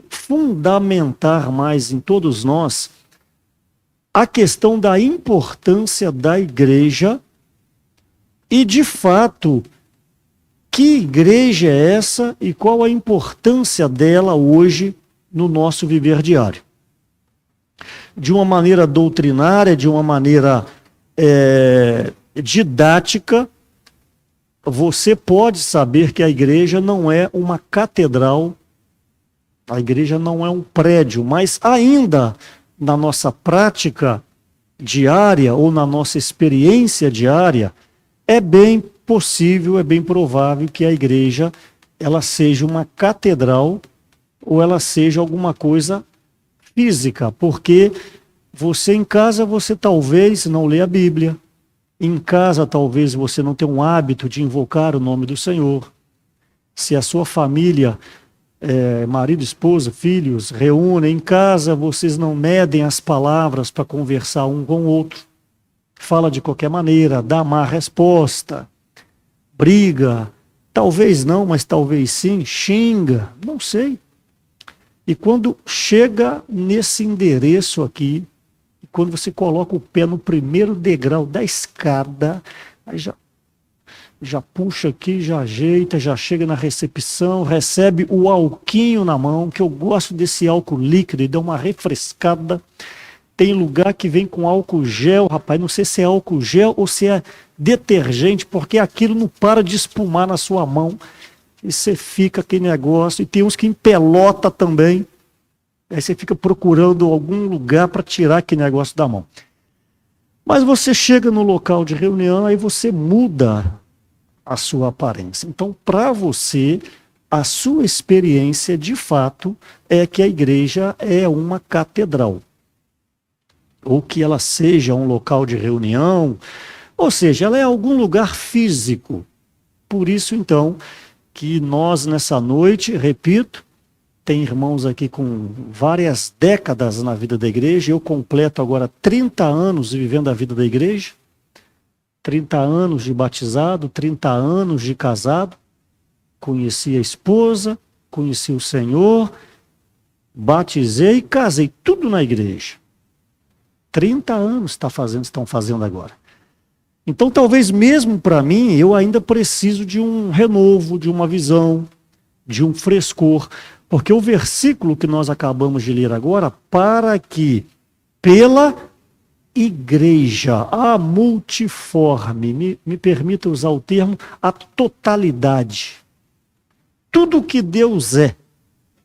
fundamentar mais em todos nós a questão da importância da igreja e, de fato, que igreja é essa e qual a importância dela hoje no nosso viver diário. De uma maneira doutrinária, de uma maneira didática, você pode saber que a igreja não é uma catedral, a igreja não é um prédio, mas ainda na nossa prática diária ou na nossa experiência diária, é bem possível, é bem provável que a igreja ela seja uma catedral ou ela seja alguma coisa física, porque você em casa você talvez não lê a Bíblia, em casa talvez você não tenha um hábito de invocar o nome do Senhor, se a sua família, marido, esposa, filhos, reúnem em casa, vocês não medem as palavras para conversar um com o outro, fala de qualquer maneira, dá má resposta, briga, talvez não, mas talvez sim, xinga, não sei. E quando chega nesse endereço aqui, quando você coloca o pé no primeiro degrau da escada, aí já puxa aqui, já ajeita, já chega na recepção, recebe o alquinho na mão, que eu gosto desse álcool líquido, e dá uma refrescada. Tem lugar que vem com álcool gel, rapaz, não sei se é álcool gel ou se é detergente, porque aquilo não para de espumar na sua mão. E você fica aquele negócio, e tem uns que empelota também. Aí você fica procurando algum lugar para tirar aquele negócio da mão. Mas você chega no local de reunião, aí você muda a sua aparência. Então, para você, a sua experiência, de fato, é que a igreja é uma catedral. Ou que ela seja um local de reunião, ou seja, ela é algum lugar físico. Por isso, então, que nós nessa noite, repito, tem irmãos aqui com várias décadas na vida da igreja, eu completo agora 30 anos vivendo a vida da igreja, 30 anos de batizado, 30 anos de casado, conheci a esposa, conheci o Senhor, batizei e casei, tudo na igreja. 30 anos estão fazendo agora. Então, talvez mesmo para mim, eu ainda preciso de um renovo, de uma visão, de um frescor, porque o versículo que nós acabamos de ler agora, para que pela igreja, a multiforme, me permita usar o termo, a totalidade, tudo que Deus é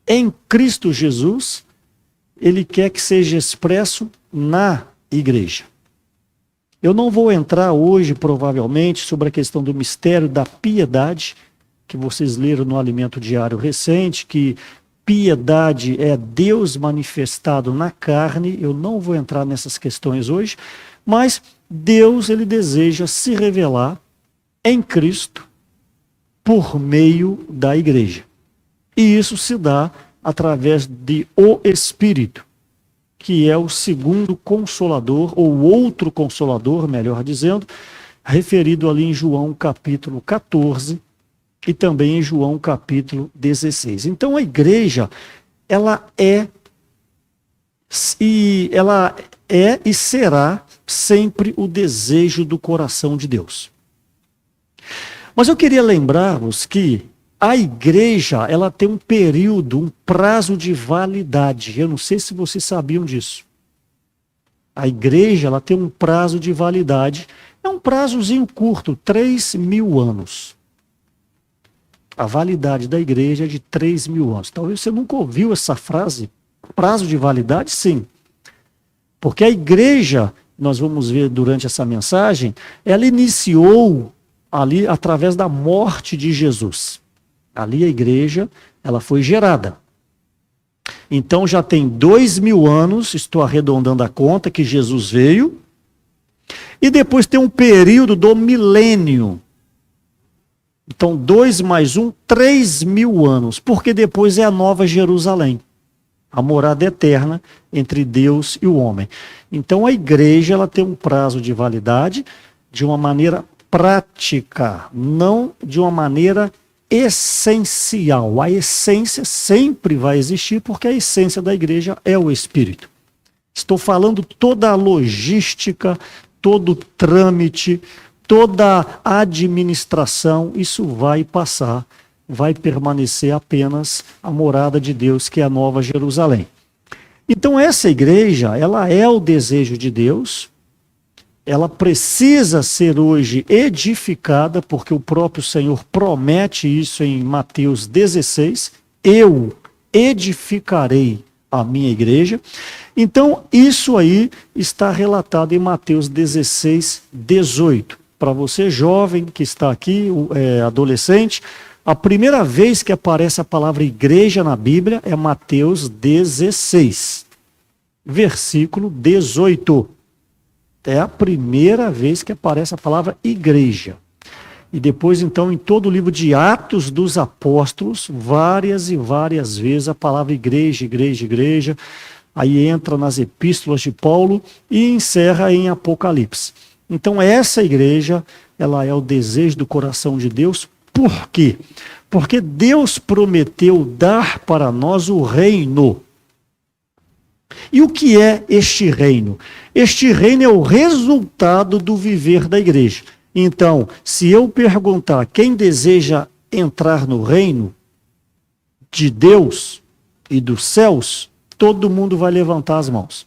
em Cristo Jesus, Ele quer que seja expresso na igreja. Eu não vou entrar hoje, provavelmente, sobre a questão do mistério da piedade, que vocês leram no Alimento Diário recente, que piedade é Deus manifestado na carne. Eu não vou entrar nessas questões hoje, mas Deus, ele deseja se revelar em Cristo por meio da igreja. E isso se dá através de o Espírito, que é o segundo consolador, ou outro consolador, melhor dizendo, referido ali em João capítulo 14 e também em João capítulo 16. Então a igreja, ela é e será sempre o desejo do coração de Deus. Mas eu queria lembrar-vos que a igreja, ela tem um período, um prazo de validade. Eu não sei se vocês sabiam disso. A igreja, ela tem um prazo de validade. É um prazozinho curto, 3.000 anos. A validade da igreja é de 3.000 anos. Talvez você nunca ouviu essa frase. Prazo de validade, sim. Porque a igreja, nós vamos ver durante essa mensagem, ela iniciou ali através da morte de Jesus. Ali a igreja, ela foi gerada. Então já tem 2.000 anos, estou arredondando a conta, que Jesus veio. E depois tem um período do milênio. Então 2 mais 1, 3.000 anos. Porque depois é a Nova Jerusalém. A morada eterna entre Deus e o homem. Então a igreja, ela tem um prazo de validade de uma maneira prática, não de uma maneira essencial. A essência sempre vai existir, porque a essência da igreja é o Espírito. Estou falando toda a logística, todo o trâmite, toda a administração, isso vai passar, vai permanecer apenas a morada de Deus, que é a Nova Jerusalém. Então essa igreja, ela é o desejo de Deus, ela precisa ser hoje edificada, porque o próprio Senhor promete isso em Mateus 16, eu edificarei a minha igreja. Então isso aí está relatado em Mateus 16, 18. Para você jovem que está aqui, adolescente, a primeira vez que aparece a palavra igreja na Bíblia é Mateus 16, versículo 18. É a primeira vez que aparece a palavra igreja. E depois, então, em todo o livro de Atos dos Apóstolos, várias e várias vezes a palavra igreja, igreja, igreja. Aí entra nas epístolas de Paulo e encerra em Apocalipse. Então, essa igreja, ela é o desejo do coração de Deus. Por quê? Porque Deus prometeu dar para nós o reino. E o que é este reino? Este reino é o resultado do viver da igreja. Então, se eu perguntar quem deseja entrar no reino de Deus e dos céus, todo mundo vai levantar as mãos.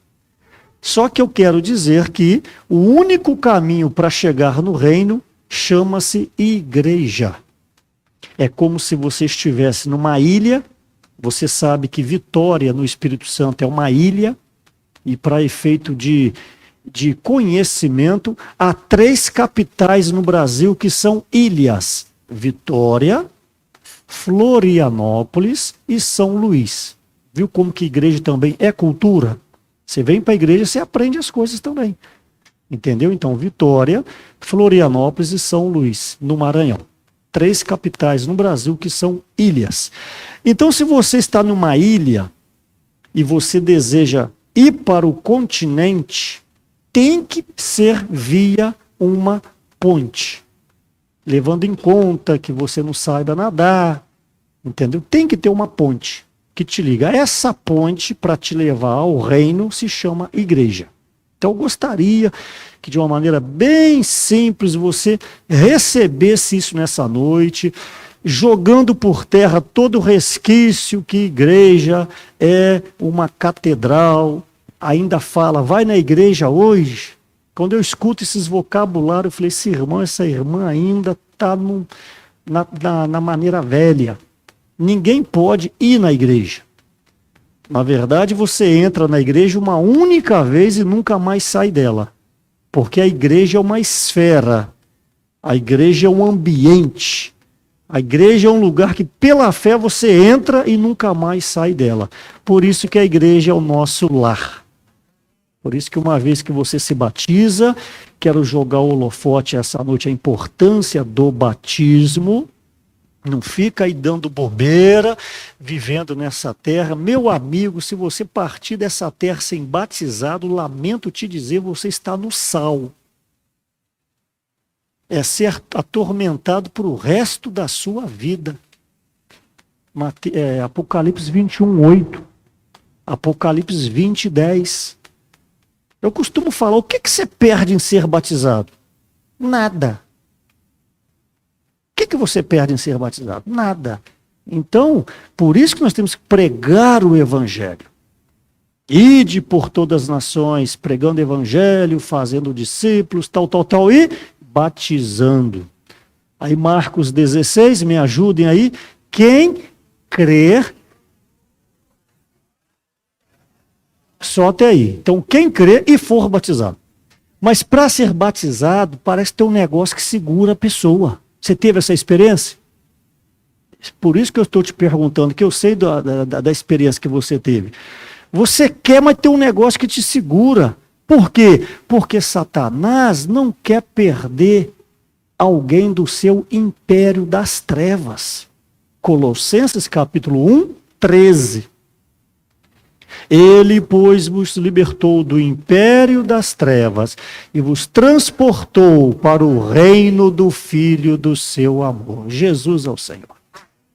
Só que eu quero dizer que o único caminho para chegar no reino chama-se igreja. É como se você estivesse numa ilha. Você sabe que Vitória, no Espírito Santo, é uma ilha, e para efeito de conhecimento, há 3 capitais no Brasil que são ilhas: Vitória, Florianópolis e São Luís. Viu como que igreja também é cultura? Você vem para a igreja, você aprende as coisas também. Entendeu? Então, Vitória, Florianópolis e São Luís, no Maranhão. 3 capitais no Brasil que são ilhas. Então, se você está numa ilha e você deseja ir para o continente, tem que ser via uma ponte. Levando em conta que você não saiba nadar, entendeu? Tem que ter uma ponte que te liga. Essa ponte, para te levar ao reino, se chama igreja. Então, eu gostaria que, de uma maneira bem simples, você recebesse isso nessa noite, jogando por terra todo o resquício que igreja é uma catedral. Ainda fala, vai na igreja hoje. Quando eu escuto esses vocabulários, eu falei, essa irmã ainda está na maneira velha. Ninguém pode ir na igreja. Na verdade, você entra na igreja uma única vez e nunca mais sai dela. Porque a igreja é uma esfera. A igreja é um ambiente. A igreja é um lugar que, pela fé, você entra e nunca mais sai dela. Por isso que a igreja é o nosso lar. Por isso que uma vez que você se batiza, quero jogar o holofote essa noite, a importância do batismo. Não fica aí dando bobeira, vivendo nessa terra. Meu amigo, se você partir dessa terra sem batizado, lamento te dizer, você está no sal. É ser atormentado para o resto da sua vida. Apocalipse 21, 8. Apocalipse 20, 10. Eu costumo falar, o que você perde em ser batizado? Nada. O que você perde em ser batizado? Nada. Então, por isso que nós temos que pregar o evangelho. Ide por todas as nações, pregando o evangelho, fazendo discípulos, tal, e batizando. Aí Marcos 16, me ajudem aí. Quem crer, só até aí. Então, quem crer e for batizado. Mas para ser batizado, parece ter um negócio que segura a pessoa. Você teve essa experiência? Por isso que eu estou te perguntando, que eu sei da experiência que você teve. Você quer, mas tem um negócio que te segura. Por quê? Porque Satanás não quer perder alguém do seu império das trevas. Colossenses capítulo 1, 13. Ele, pois, vos libertou do império das trevas e vos transportou para o reino do Filho do seu amor. Jesus é o Senhor.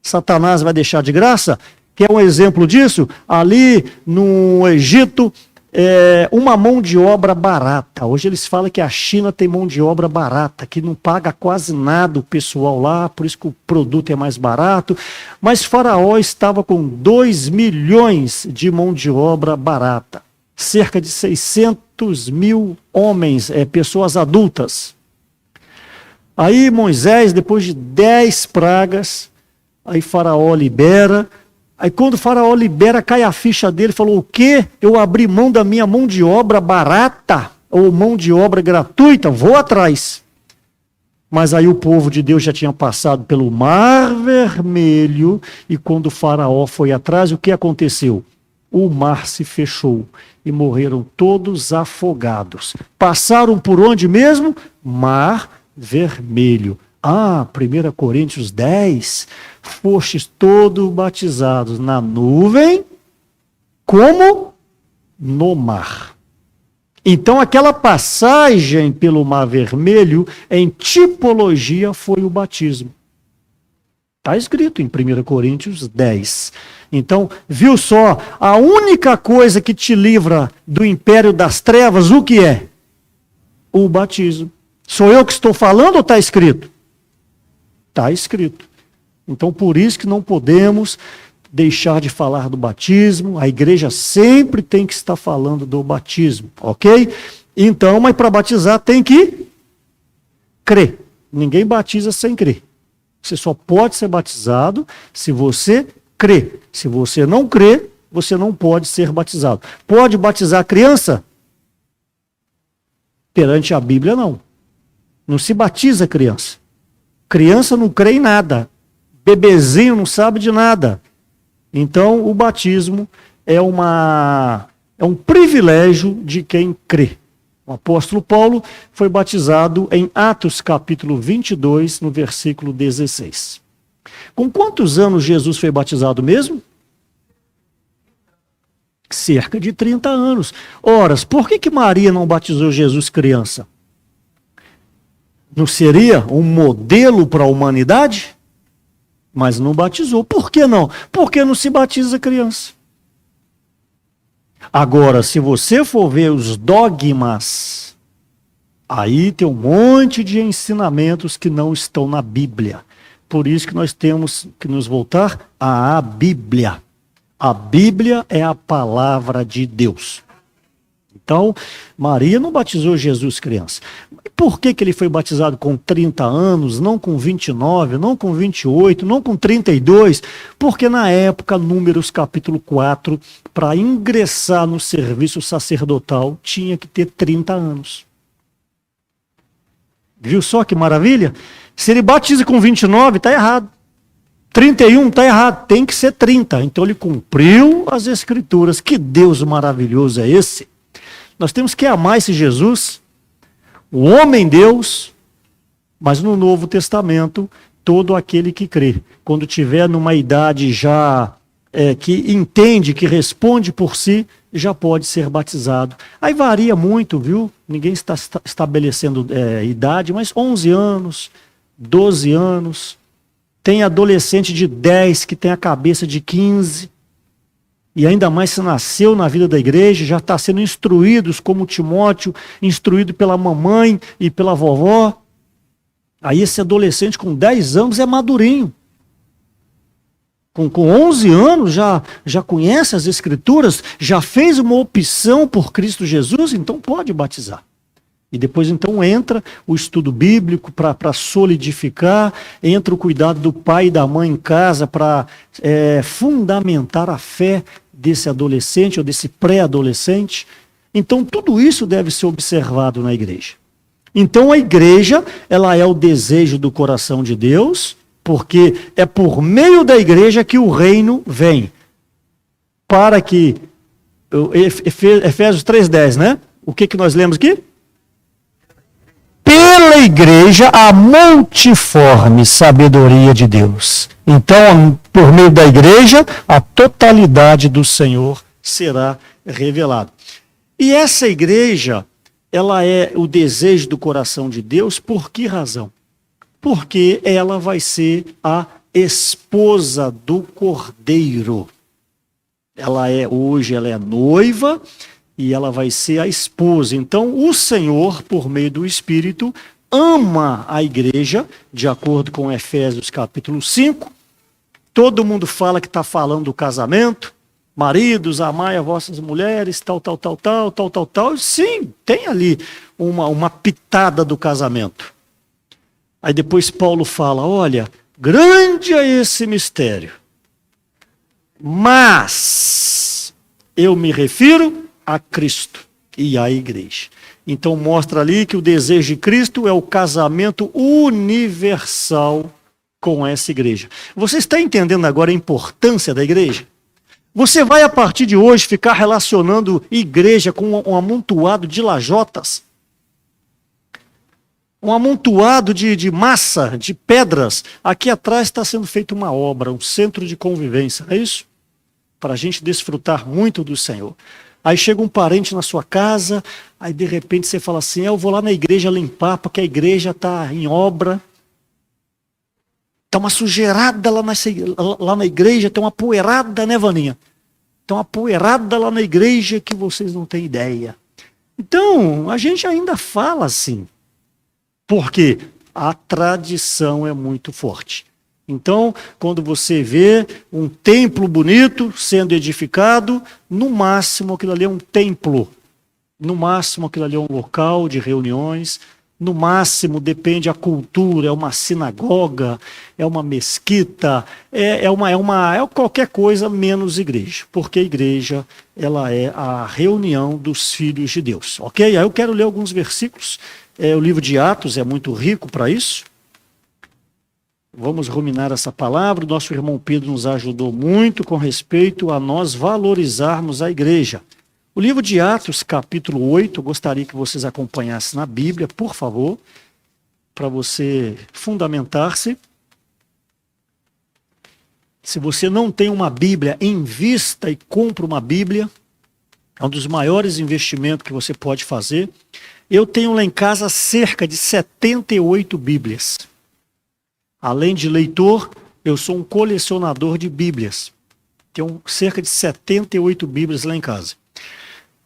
Satanás vai deixar de graça? Quer um exemplo disso? Ali no Egito, uma mão de obra barata. Hoje eles falam que a China tem mão de obra barata, que não paga quase nada o pessoal lá, por isso que o produto é mais barato. Mas Faraó estava com 2 milhões de mão de obra barata. Cerca de 600 mil homens, pessoas adultas. Aí Moisés, depois de 10 pragas, aí Faraó libera. Aí quando o Faraó libera, cai a ficha dele, falou: o quê? Eu abri mão da minha mão de obra barata, ou mão de obra gratuita, vou atrás. Mas aí o povo de Deus já tinha passado pelo Mar Vermelho, e quando o Faraó foi atrás, o que aconteceu? O mar se fechou e morreram todos afogados. Passaram por onde mesmo? Mar Vermelho. 1 Coríntios 10, fostes todos batizados na nuvem, como no mar. Então aquela passagem pelo Mar Vermelho, em tipologia, foi o batismo. Está escrito em 1 Coríntios 10. Então, viu só, a única coisa que te livra do império das trevas, o que é? O batismo. Sou eu que estou falando ou está escrito? Está escrito. Então, por isso que não podemos deixar de falar do batismo. A igreja sempre tem que estar falando do batismo, ok? Então, mas para batizar tem que crer. Ninguém batiza sem crer. Você só pode ser batizado se você crê. Se você não crê, você não pode ser batizado. Pode batizar a criança? Perante a Bíblia, não. Não se batiza criança. Criança não crê em nada. Bebezinho não sabe de nada. Então, o batismo é um privilégio de quem crê. O apóstolo Paulo foi batizado em Atos capítulo 22, no versículo 16. Com quantos anos Jesus foi batizado mesmo? Cerca de 30 anos. Ora, por que Maria não batizou Jesus criança? Não seria um modelo para a humanidade? Mas não batizou. Por que não? Porque não se batiza criança. Agora, se você for ver os dogmas, aí tem um monte de ensinamentos que não estão na Bíblia. Por isso que nós temos que nos voltar à Bíblia. A Bíblia é a palavra de Deus. Então, Maria não batizou Jesus criança. Por que ele foi batizado com 30 anos, não com 29, não com 28, não com 32? Porque na época, Números capítulo 4, para ingressar no serviço sacerdotal, tinha que ter 30 anos. Viu só que maravilha? Se ele batiza com 29, está errado. 31 está errado, tem que ser 30. Então ele cumpriu as escrituras. Que Deus maravilhoso é esse? Nós temos que amar esse Jesus, o homem Deus, mas no Novo Testamento, todo aquele que crê. Quando tiver numa idade já que entende, que responde por si, já pode ser batizado. Aí varia muito, viu? Ninguém está estabelecendo idade, mas 11 anos, 12 anos. Tem adolescente de 10 que tem a cabeça de 15. E ainda mais se nasceu na vida da igreja, já está sendo instruídos como Timóteo, instruído pela mamãe e pela vovó. Aí esse adolescente com 10 anos é madurinho. Com 11 anos já conhece as escrituras, já fez uma opção por Cristo Jesus, então pode batizar. E depois então entra o estudo bíblico para solidificar, entra o cuidado do pai e da mãe em casa para fundamentar a fé desse adolescente ou desse pré-adolescente. Então tudo isso deve ser observado na igreja. Então a igreja, ela é o desejo do coração de Deus, porque é por meio da igreja que o reino vem. Para que, Efésios 3:10, né? O que nós lemos aqui? Pela igreja, a multiforme sabedoria de Deus. Então, por meio da igreja, a totalidade do Senhor será revelada. E essa igreja, ela é o desejo do coração de Deus, por que razão? Porque ela vai ser a esposa do Cordeiro. Hoje ela é noiva e ela vai ser a esposa. Então, o Senhor, por meio do Espírito, ama a igreja, de acordo com Efésios capítulo 5. Todo mundo fala que está falando do casamento. Maridos, amai as vossas mulheres, tal. Sim, tem ali uma pitada do casamento. Aí depois Paulo fala, olha, grande é esse mistério, mas eu me refiro a Cristo e à igreja. Então mostra ali que o desejo de Cristo é o casamento universal com essa igreja. Você está entendendo agora a importância da igreja? Você vai, a partir de hoje, ficar relacionando igreja com um amontoado de lajotas, um amontoado de massa, de pedras. Aqui atrás está sendo feita uma obra, um centro de convivência, é isso? Para a gente desfrutar muito do Senhor. Aí chega um parente na sua casa, aí de repente você fala assim, eu vou lá na igreja limpar, porque a igreja está em obra. Está uma sujeirada lá na igreja, tem uma poeirada, né, Vaninha? Tem uma poeirada lá na igreja que vocês não têm ideia. Então, a gente ainda fala assim, porque a tradição é muito forte. Então, quando você vê um templo bonito sendo edificado, no máximo aquilo ali é um templo. No máximo aquilo ali é um local de reuniões. No máximo, depende da cultura, é uma sinagoga, é uma mesquita, é qualquer coisa menos igreja. Porque a igreja, ela é a reunião dos filhos de Deus. Ok? Aí eu quero ler alguns versículos. O livro de Atos é muito rico para isso. Vamos ruminar essa palavra. O nosso irmão Pedro nos ajudou muito com respeito a nós valorizarmos a igreja. O livro de Atos, capítulo 8, eu gostaria que vocês acompanhassem na Bíblia, por favor, para você fundamentar-se. Se você não tem uma Bíblia, invista e compre uma Bíblia. É um dos maiores investimentos que você pode fazer. Eu tenho lá em casa cerca de 78 Bíblias. Além de leitor, eu sou um colecionador de Bíblias. Tenho cerca de 78 Bíblias lá em casa.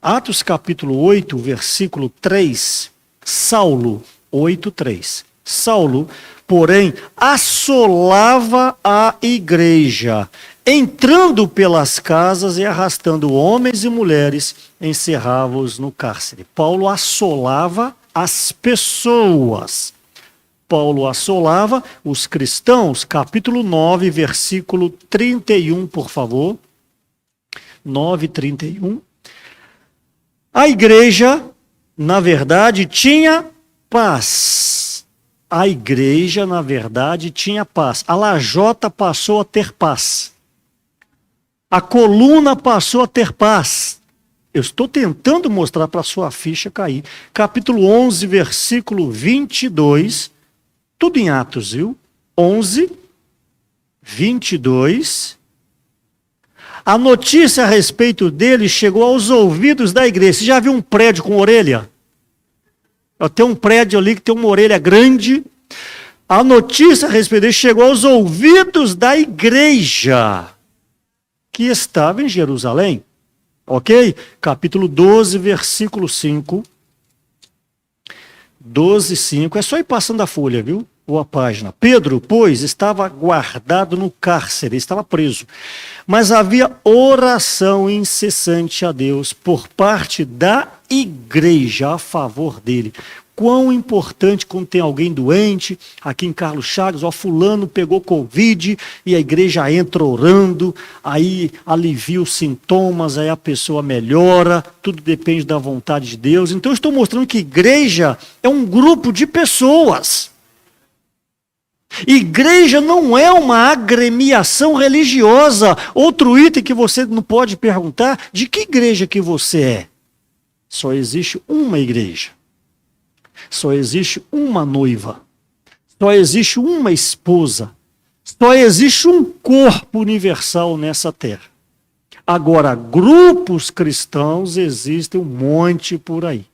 Atos capítulo 8, versículo 3, Saulo, 8:3. Saulo, porém, assolava a igreja, entrando pelas casas e arrastando homens e mulheres, encerrava-os no cárcere. Paulo assolava as pessoas. Paulo assolava os cristãos, capítulo 9, versículo 31, por favor. 9:31. A igreja, na verdade, tinha paz. A igreja, na verdade, tinha paz. A lajota passou a ter paz. A coluna passou a ter paz. Eu estou tentando mostrar para a sua ficha cair. Capítulo 11, versículo 22. Tudo em Atos, viu? 11, 22. A notícia a respeito dele chegou aos ouvidos da igreja. Você já viu um prédio com orelha? Tem um prédio ali que tem uma orelha grande. A notícia a respeito dele chegou aos ouvidos da igreja que estava em Jerusalém. Ok? Capítulo 12, versículo 5. 12, 5. É só ir passando a folha, viu? Ou a página. Pedro, pois, estava guardado no cárcere, estava preso. Mas havia oração incessante a Deus por parte da igreja a favor dele. Quão importante quando tem alguém doente, aqui em Carlos Chagas, fulano pegou Covid e a igreja entra orando, aí alivia os sintomas, aí a pessoa melhora, tudo depende da vontade de Deus. Então eu estou mostrando que igreja é um grupo de pessoas. Igreja não é uma agremiação religiosa. Outro item que você não pode perguntar, de que igreja que você é? Só existe uma igreja. Só existe uma noiva. Só existe uma esposa. Só existe um corpo universal nessa terra. Agora, grupos cristãos existem um monte por aí,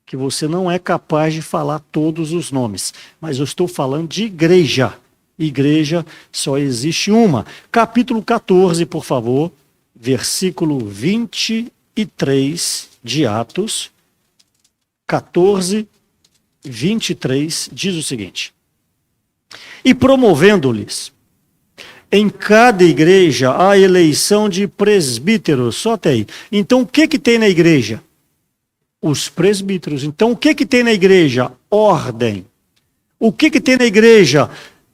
que você não é capaz de falar todos os nomes. Mas eu estou falando de igreja. Igreja só existe uma. Capítulo 14, por favor, versículo 23 de Atos. 14, 23, diz o seguinte: e promovendo-lhes em cada igreja a eleição de presbíteros. Só até aí. Então, o que tem na igreja? Os presbíteros. Então, o que tem na igreja? Ordem. O que tem na igreja?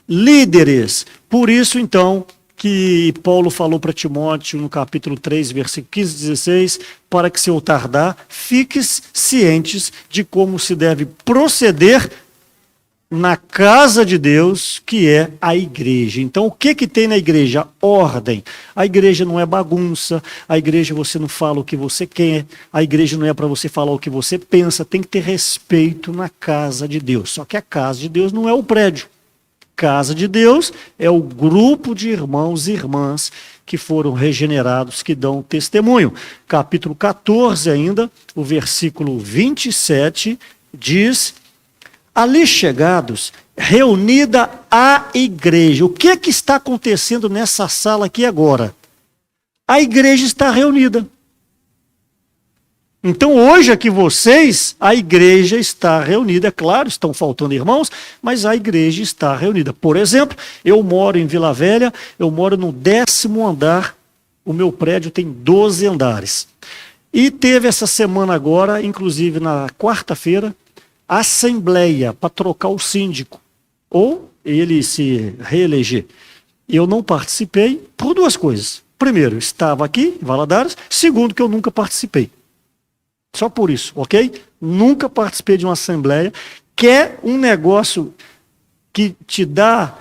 Líderes. Por isso, então, que Paulo falou para Timóteo no capítulo 3, versículo 15 e 16, para que se eu tardar, fiques cientes de como se deve proceder na casa de Deus, que é a igreja. Então, o que tem na igreja? Ordem. A igreja não é bagunça, a igreja você não fala o que você quer, a igreja não é para você falar o que você pensa, tem que ter respeito na casa de Deus. Só que a casa de Deus não é o prédio. Casa de Deus é o grupo de irmãos e irmãs que foram regenerados, que dão testemunho. Capítulo 14 ainda, o versículo 27, diz: ali chegados, reunida a igreja. O que está acontecendo nessa sala aqui agora? A igreja está reunida. Então hoje aqui vocês, a igreja está reunida. É claro, estão faltando irmãos, mas a igreja está reunida. Por exemplo, eu moro em Vila Velha, eu moro no 10º andar, o meu prédio tem 12 andares. E teve essa semana agora, inclusive na quarta-feira, assembleia para trocar o síndico, ou ele se reeleger. Eu não participei por duas coisas. Primeiro, estava aqui em Valadares. Segundo, que eu nunca participei. Só por isso, ok? Nunca participei de uma assembleia, que é um negócio que te dá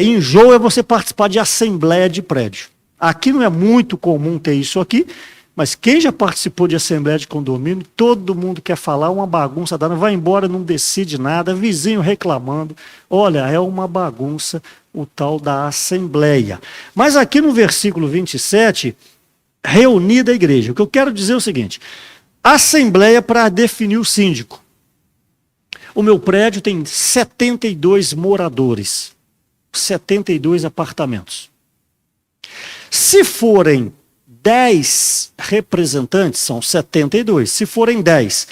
enjoo, é você participar de assembleia de prédio. Aqui não é muito comum ter isso aqui, mas quem já participou de assembleia de condomínio, todo mundo quer falar, uma bagunça dada, vai embora, não decide nada, vizinho reclamando. Olha, é uma bagunça o tal da assembleia. Mas aqui no versículo 27, reunida a igreja. O que eu quero dizer é o seguinte: assembleia para definir o síndico. O meu prédio tem 72 moradores, 72 apartamentos. Se forem 10 representantes, são 72. Se forem 10,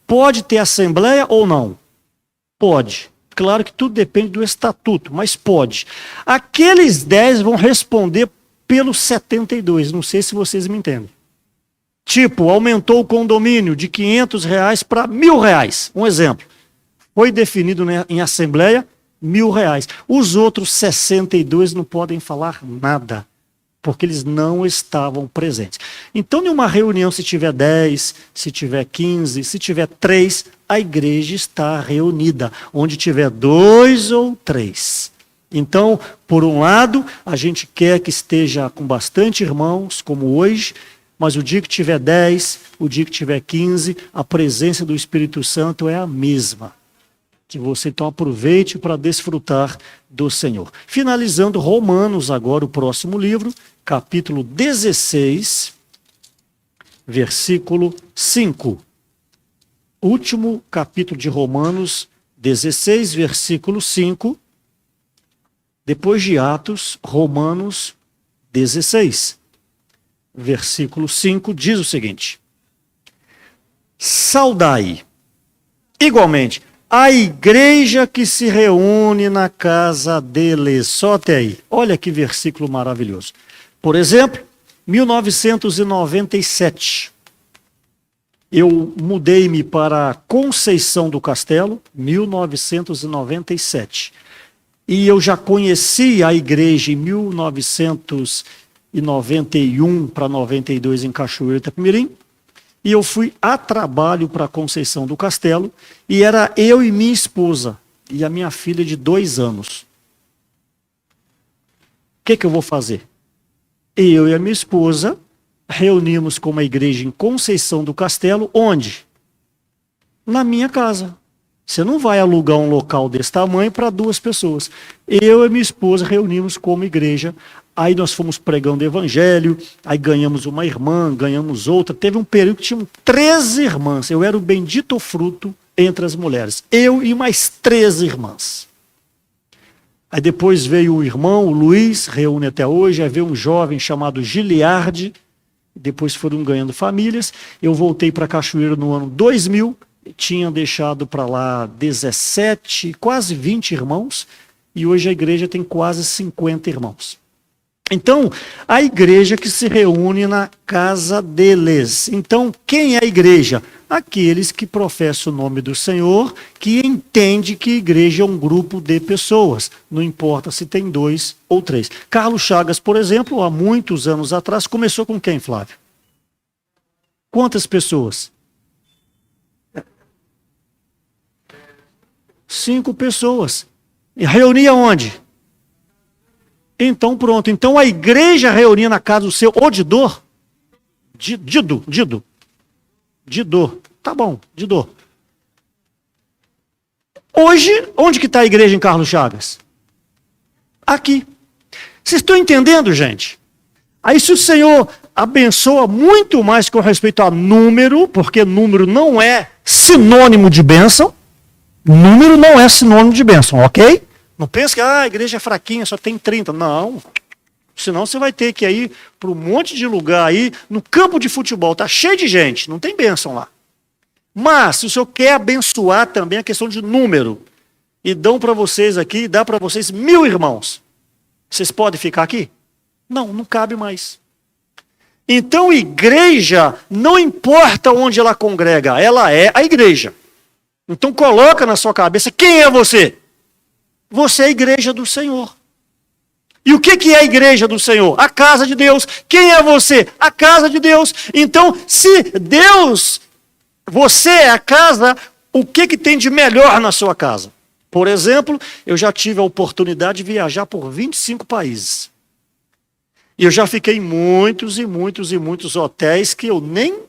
pode ter assembleia ou não? Pode. Claro que tudo depende do estatuto, mas pode. Aqueles 10 vão responder pelos 72. Não sei se vocês me entendem. Tipo, aumentou o condomínio de R$500 para R$1.000. Um exemplo. Foi definido em assembleia R$1.000. Os outros 62 não podem falar nada, porque eles não estavam presentes. Então, em uma reunião, se tiver 10, se tiver 15, se tiver 3, a igreja está reunida, onde tiver 2 ou 3. Então, por um lado, a gente quer que esteja com bastante irmãos, como hoje, mas o dia que tiver 10, o dia que tiver 15, a presença do Espírito Santo é a mesma. Que você então aproveite para desfrutar do Senhor. Finalizando Romanos agora, o próximo livro, capítulo 16, versículo 5. Último capítulo de Romanos 16, versículo 5. Depois de Atos, Romanos 16, versículo 5, diz o seguinte: saudai, igualmente, a igreja que se reúne na casa deles. Só até aí. Olha que versículo maravilhoso. Por exemplo, 1997. Eu mudei-me para Conceição do Castelo, 1997. E eu já conheci a igreja em 1991 para 92 em Cachoeira Itapemirim. E eu fui a trabalho para Conceição do Castelo, e era eu e minha esposa, e a minha filha de 2 anos. O que eu vou fazer? Eu e a minha esposa reunimos com uma igreja em Conceição do Castelo, onde? Na minha casa. Você não vai alugar um local desse tamanho para 2 pessoas. Eu e minha esposa reunimos como igreja. Aí nós fomos pregando o evangelho, aí ganhamos uma irmã, ganhamos outra. Teve um período que tinham 13 irmãs. Eu era o bendito fruto entre as mulheres. Eu e mais 13 irmãs. Aí depois veio o irmão, o Luiz, reúne até hoje. Aí veio um jovem chamado Giliardi. Depois foram ganhando famílias. Eu voltei para Cachoeiro no ano 2000. Tinha deixado para lá 17, quase 20 irmãos. E hoje a igreja tem quase 50 irmãos. Então, a igreja que se reúne na casa deles. Então, quem é a igreja? Aqueles que professam o nome do Senhor, que entende que igreja é um grupo de pessoas. Não importa se tem 2 ou 3. Carlos Chagas, por exemplo, há muitos anos atrás, começou com quem, Flávio? Quantas pessoas? 5 pessoas. E reunia onde? Então pronto. Então a igreja reunia na casa do seu Odidor. Dido. Tá bom, Dido. Hoje, onde que está a igreja em Carlos Chagas? Aqui. Vocês estão entendendo, gente? Aí se o Senhor abençoa muito mais com respeito a número, porque número não é sinônimo de bênção. Número não é sinônimo de bênção, ok? Não pense que a igreja é fraquinha, só tem 30. Não. Senão você vai ter que ir para um monte de lugar aí, no campo de futebol, tá cheio de gente, não tem bênção lá. Mas, se o senhor quer abençoar também a questão de número, e dão para vocês aqui, dá para vocês 1000 irmãos, vocês podem ficar aqui? Não, não cabe mais. Então, igreja, não importa onde ela congrega, ela é a igreja. Então, coloca na sua cabeça, quem é você? Você é a igreja do Senhor. E o que é a igreja do Senhor? A casa de Deus. Quem é você? A casa de Deus. Então, se Deus, você é a casa, o que tem de melhor na sua casa? Por exemplo, eu já tive a oportunidade de viajar por 25 países. E eu já fiquei em muitos hotéis que eu nem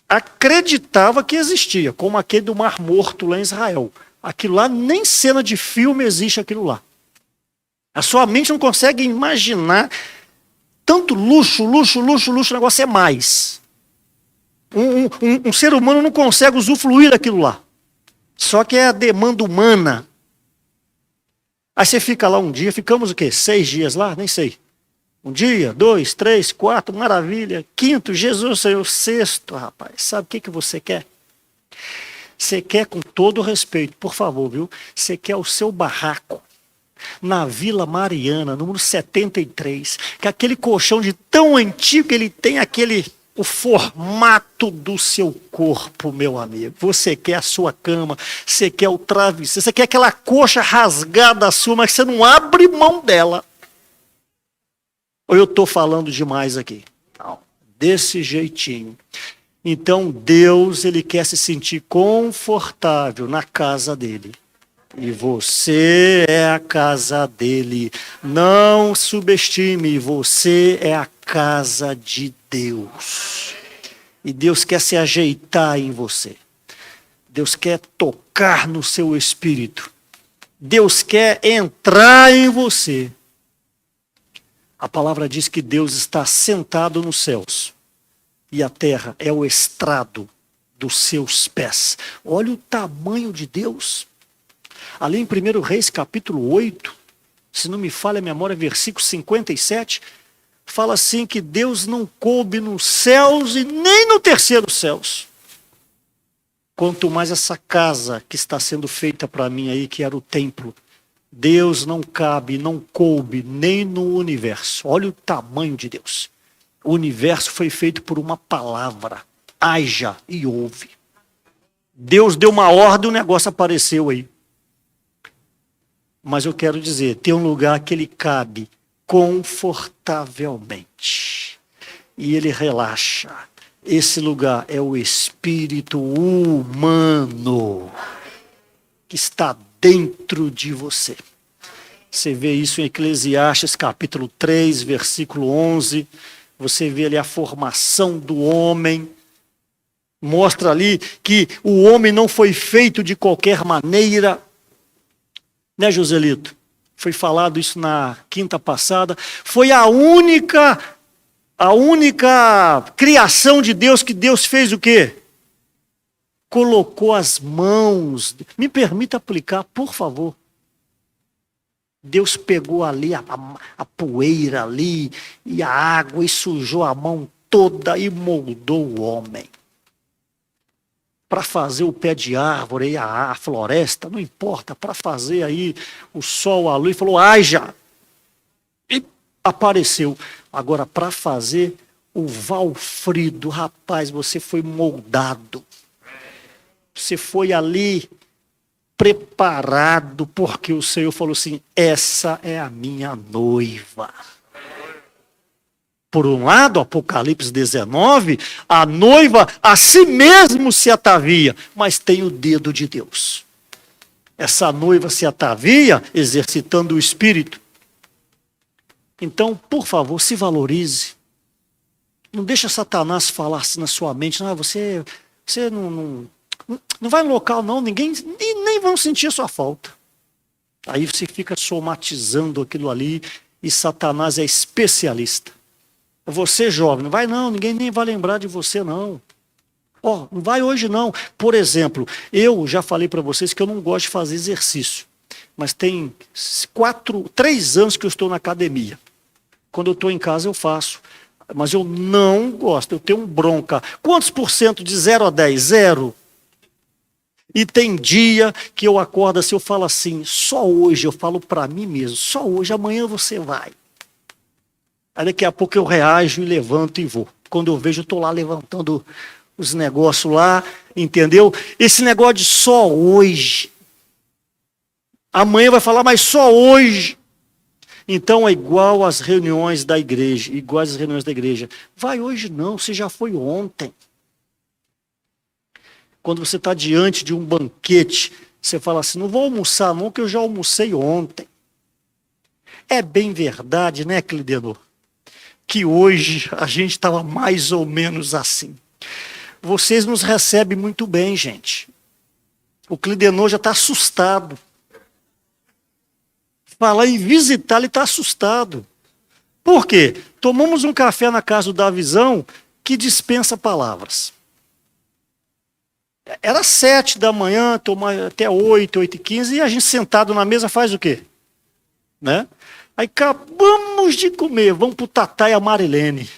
acreditava que existia, como aquele do Mar Morto lá em Israel. Aquilo lá, nem cena de filme existe aquilo lá. A sua mente não consegue imaginar tanto luxo, o negócio é mais. Um ser humano não consegue usufruir daquilo lá. Só que é a demanda humana. Aí você fica lá um dia, ficamos o quê? 6 dias lá? Nem sei. 1 dia, 2, 3, 4, maravilha. 5º, Jesus Senhor. 6º, rapaz, sabe o que você quer? Você quer, com todo respeito, por favor, viu? Você quer o seu barraco na Vila Mariana, número 73, que aquele colchão de tão antigo que ele tem o formato do seu corpo, meu amigo. Você quer a sua cama, você quer o travesseiro, você quer aquela coxa rasgada sua, mas você não abre mão dela. Ou eu estou falando demais aqui? Não, desse jeitinho. Então Deus, ele quer se sentir confortável na casa dele. E você é a casa dele. Não subestime, você é a casa de Deus. E Deus quer se ajeitar em você. Deus quer tocar no seu espírito. Deus quer entrar em você. A palavra diz que Deus está sentado nos céus. E a terra é o estrado dos seus pés. Olha o tamanho de Deus. Ali em 1 Reis, capítulo 8, se não me falha a memória, versículo 57, fala assim que Deus não coube nos céus e nem no terceiro céus. Quanto mais essa casa que está sendo feita para mim aí, que era o templo. Deus não cabe, não coube nem no universo. Olha o tamanho de Deus. O universo foi feito por uma palavra. Haja e ouve. Deus deu uma ordem, o negócio apareceu aí. Mas eu quero dizer, tem um lugar que ele cabe confortavelmente. E ele relaxa. Esse lugar é o espírito humano que está dentro de você. Você vê isso em Eclesiastes capítulo 3, versículo 11. Você vê ali a formação do homem. Mostra ali que o homem não foi feito de qualquer maneira. Né, Joselito? Foi falado isso na quinta passada. Foi a única criação de Deus que Deus fez o quê? Colocou as mãos. Me permita aplicar, por favor. Deus pegou ali a poeira ali, e a água, e sujou a mão toda e moldou o homem. Para fazer o pé de árvore, a floresta, não importa, para fazer aí o sol, a luz, falou, haja. E apareceu. Agora, para fazer o Valfrido, rapaz, você foi moldado. Você foi ali preparado, porque o Senhor falou assim, essa é a minha noiva. Por um lado, Apocalipse 19, a noiva a si mesmo se atavia, mas tem o dedo de Deus. Essa noiva se atavia, exercitando o Espírito. Então, por favor, se valorize. Não deixa Satanás falar assim na sua mente, não, você não vai no local não, ninguém nem vão sentir a sua falta. Aí você fica somatizando aquilo ali, e Satanás é especialista. Você jovem, não vai não, ninguém nem vai lembrar de você não. Ó, não vai hoje não. Por exemplo, eu já falei para vocês que eu não gosto de fazer exercício. Mas tem 3 anos que eu estou na academia. Quando eu estou em casa eu faço. Mas eu não gosto, eu tenho bronca. Quantos por cento de 0 a 10? 0. E tem dia que eu acordo assim, eu falo assim, só hoje, eu falo para mim mesmo, só hoje, amanhã você vai. Aí daqui a pouco eu reajo e levanto e vou. Quando eu vejo, eu estou lá levantando os negócios lá, entendeu? Esse negócio de só hoje. Amanhã vai falar, mas só hoje. Então é igual às reuniões da igreja, igual às reuniões da igreja. Vai hoje não, você já foi ontem. Quando você está diante de um banquete, você fala assim, não vou almoçar não, que eu já almocei ontem. É bem verdade, né, Clidenor? Que hoje a gente estava mais ou menos assim. Vocês nos recebem muito bem, gente. O Clidenor já está assustado. Falar em visitar, ele está assustado. Por quê? Tomamos um café na casa do Davizão que dispensa palavras. Era 7 da manhã, até 8, 8h15, e a gente sentado na mesa faz o quê? Né? Aí acabamos de comer, vamos para o Tatá e a Marilene.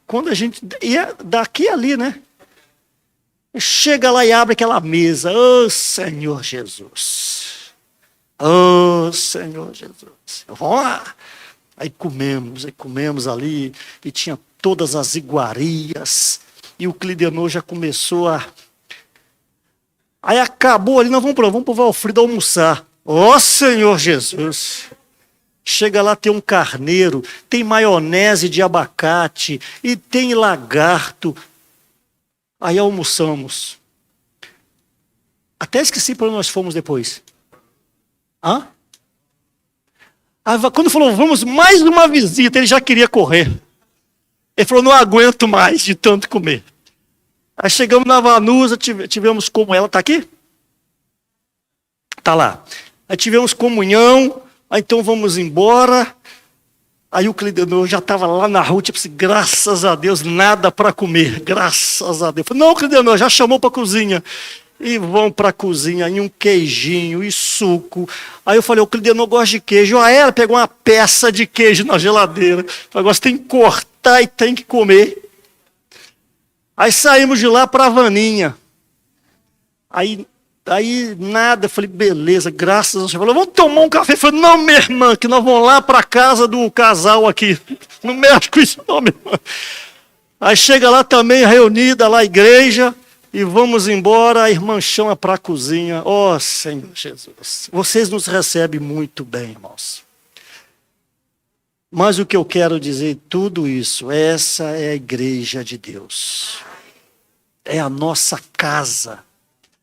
Quando a gente ia daqui ali, né? Chega lá e abre aquela mesa. Ô Senhor Jesus. Ô Senhor Jesus. Vamos lá. Aí comemos ali, e tinha todas as iguarias, e o Clidenor já começou a... Aí acabou ali, nós vamos para o Valfrido almoçar. Ó Senhor Jesus. Chega lá, tem um carneiro, tem maionese de abacate e tem lagarto. Aí almoçamos. Até esqueci para onde nós fomos depois. Hã? Aí, quando falou, vamos mais uma visita, ele já queria correr. Ele falou, não aguento mais de tanto comer. Aí chegamos na Vanusa, tivemos como ela está aqui? Está lá. Aí tivemos comunhão. Aí então vamos embora. Aí o Clidenor já estava lá na rua, tipo assim, graças a Deus, nada para comer, graças a Deus. Falei, não, Clidenor, já chamou para a cozinha. E vão para a cozinha, e um queijinho, e suco. Aí eu falei, o Clidenor gosta de queijo. Aí ela pegou uma peça de queijo na geladeira. Agora você tem que cortar e tem que comer. Aí saímos de lá para a Vaninha. Aí nada, falei, beleza, graças a Deus. Falou, vamos tomar um café. Eu falei, não, minha irmã, que nós vamos lá para a casa do casal aqui. Não mexe com isso não, minha irmã. Aí chega lá também, reunida lá a igreja, e vamos embora, a irmã chama para a cozinha. Ó Senhor Jesus, vocês nos recebem muito bem, irmãos. Mas o que eu quero dizer, tudo isso, essa é a igreja de Deus. É a nossa casa.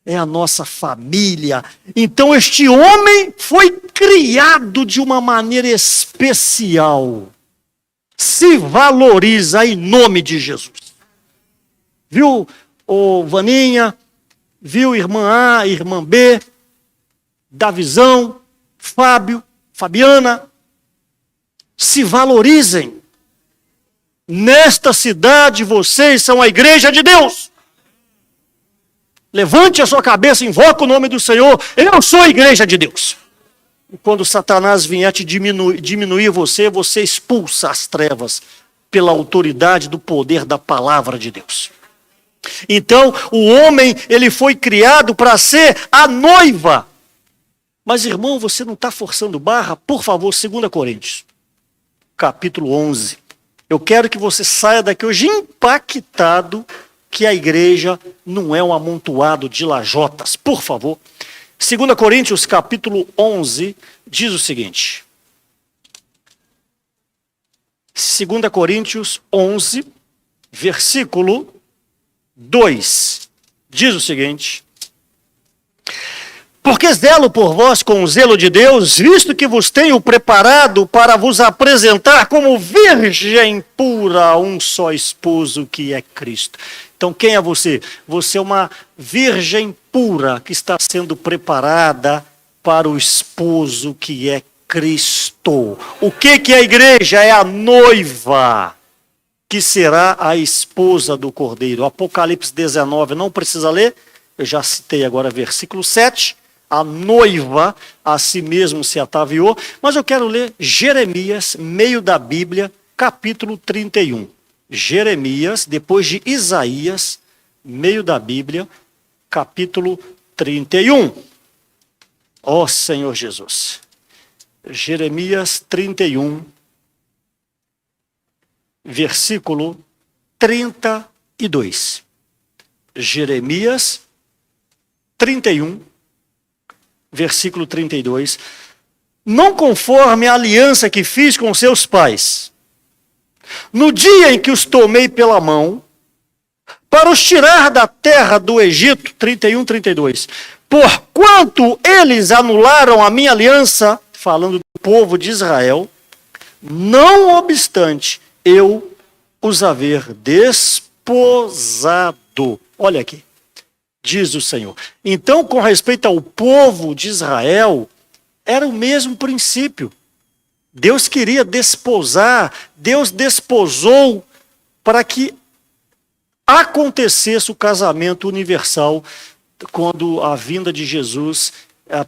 É a nossa família. Então este homem foi criado de uma maneira especial. Se valoriza em nome de Jesus. Viu, Vaninha? Viu, irmã A, irmã B? Davizão, Fábio, Fabiana? Se valorizem. Nesta cidade vocês são a igreja de Deus. Levante a sua cabeça, invoca o nome do Senhor. Eu sou a igreja de Deus. quando Satanás vier te diminuir você, você expulsa as trevas pela autoridade do poder da palavra de Deus. Então, o homem, ele foi criado para ser a noiva. Mas, irmão, você não está forçando barra? Por favor, 2 Coríntios, capítulo 11. Eu quero que você saia daqui hoje impactado que a igreja não é um amontoado de lajotas. Por favor. 2 Coríntios, capítulo 11, diz o seguinte. 2 Coríntios 11, versículo 2, diz o seguinte: porque zelo por vós com o zelo de Deus, visto que vos tenho preparado para vos apresentar como virgem pura a um só esposo, que é Cristo. Então quem é você? Você é uma virgem pura que está sendo preparada para o esposo, que é Cristo. O que é a igreja? É a noiva, que será a esposa do Cordeiro. Apocalipse 19, não precisa ler, eu já citei agora versículo 7, a noiva a si mesmo se ataviou, mas eu quero ler Jeremias, meio da Bíblia, capítulo 31. Jeremias, depois de Isaías, meio da Bíblia, capítulo 31. Ó Senhor Jesus. Jeremias 31, versículo 32. Jeremias 31, versículo 32. Não conforme a aliança que fiz com seus pais, no dia em que os tomei pela mão, para os tirar da terra do Egito, 31, 32. Porquanto eles anularam a minha aliança, falando do povo de Israel, não obstante eu os haver desposado. Olha aqui, diz o Senhor. Então, com respeito ao povo de Israel, era o mesmo princípio. Deus queria desposar, Deus desposou para que acontecesse o casamento universal quando a vinda de Jesus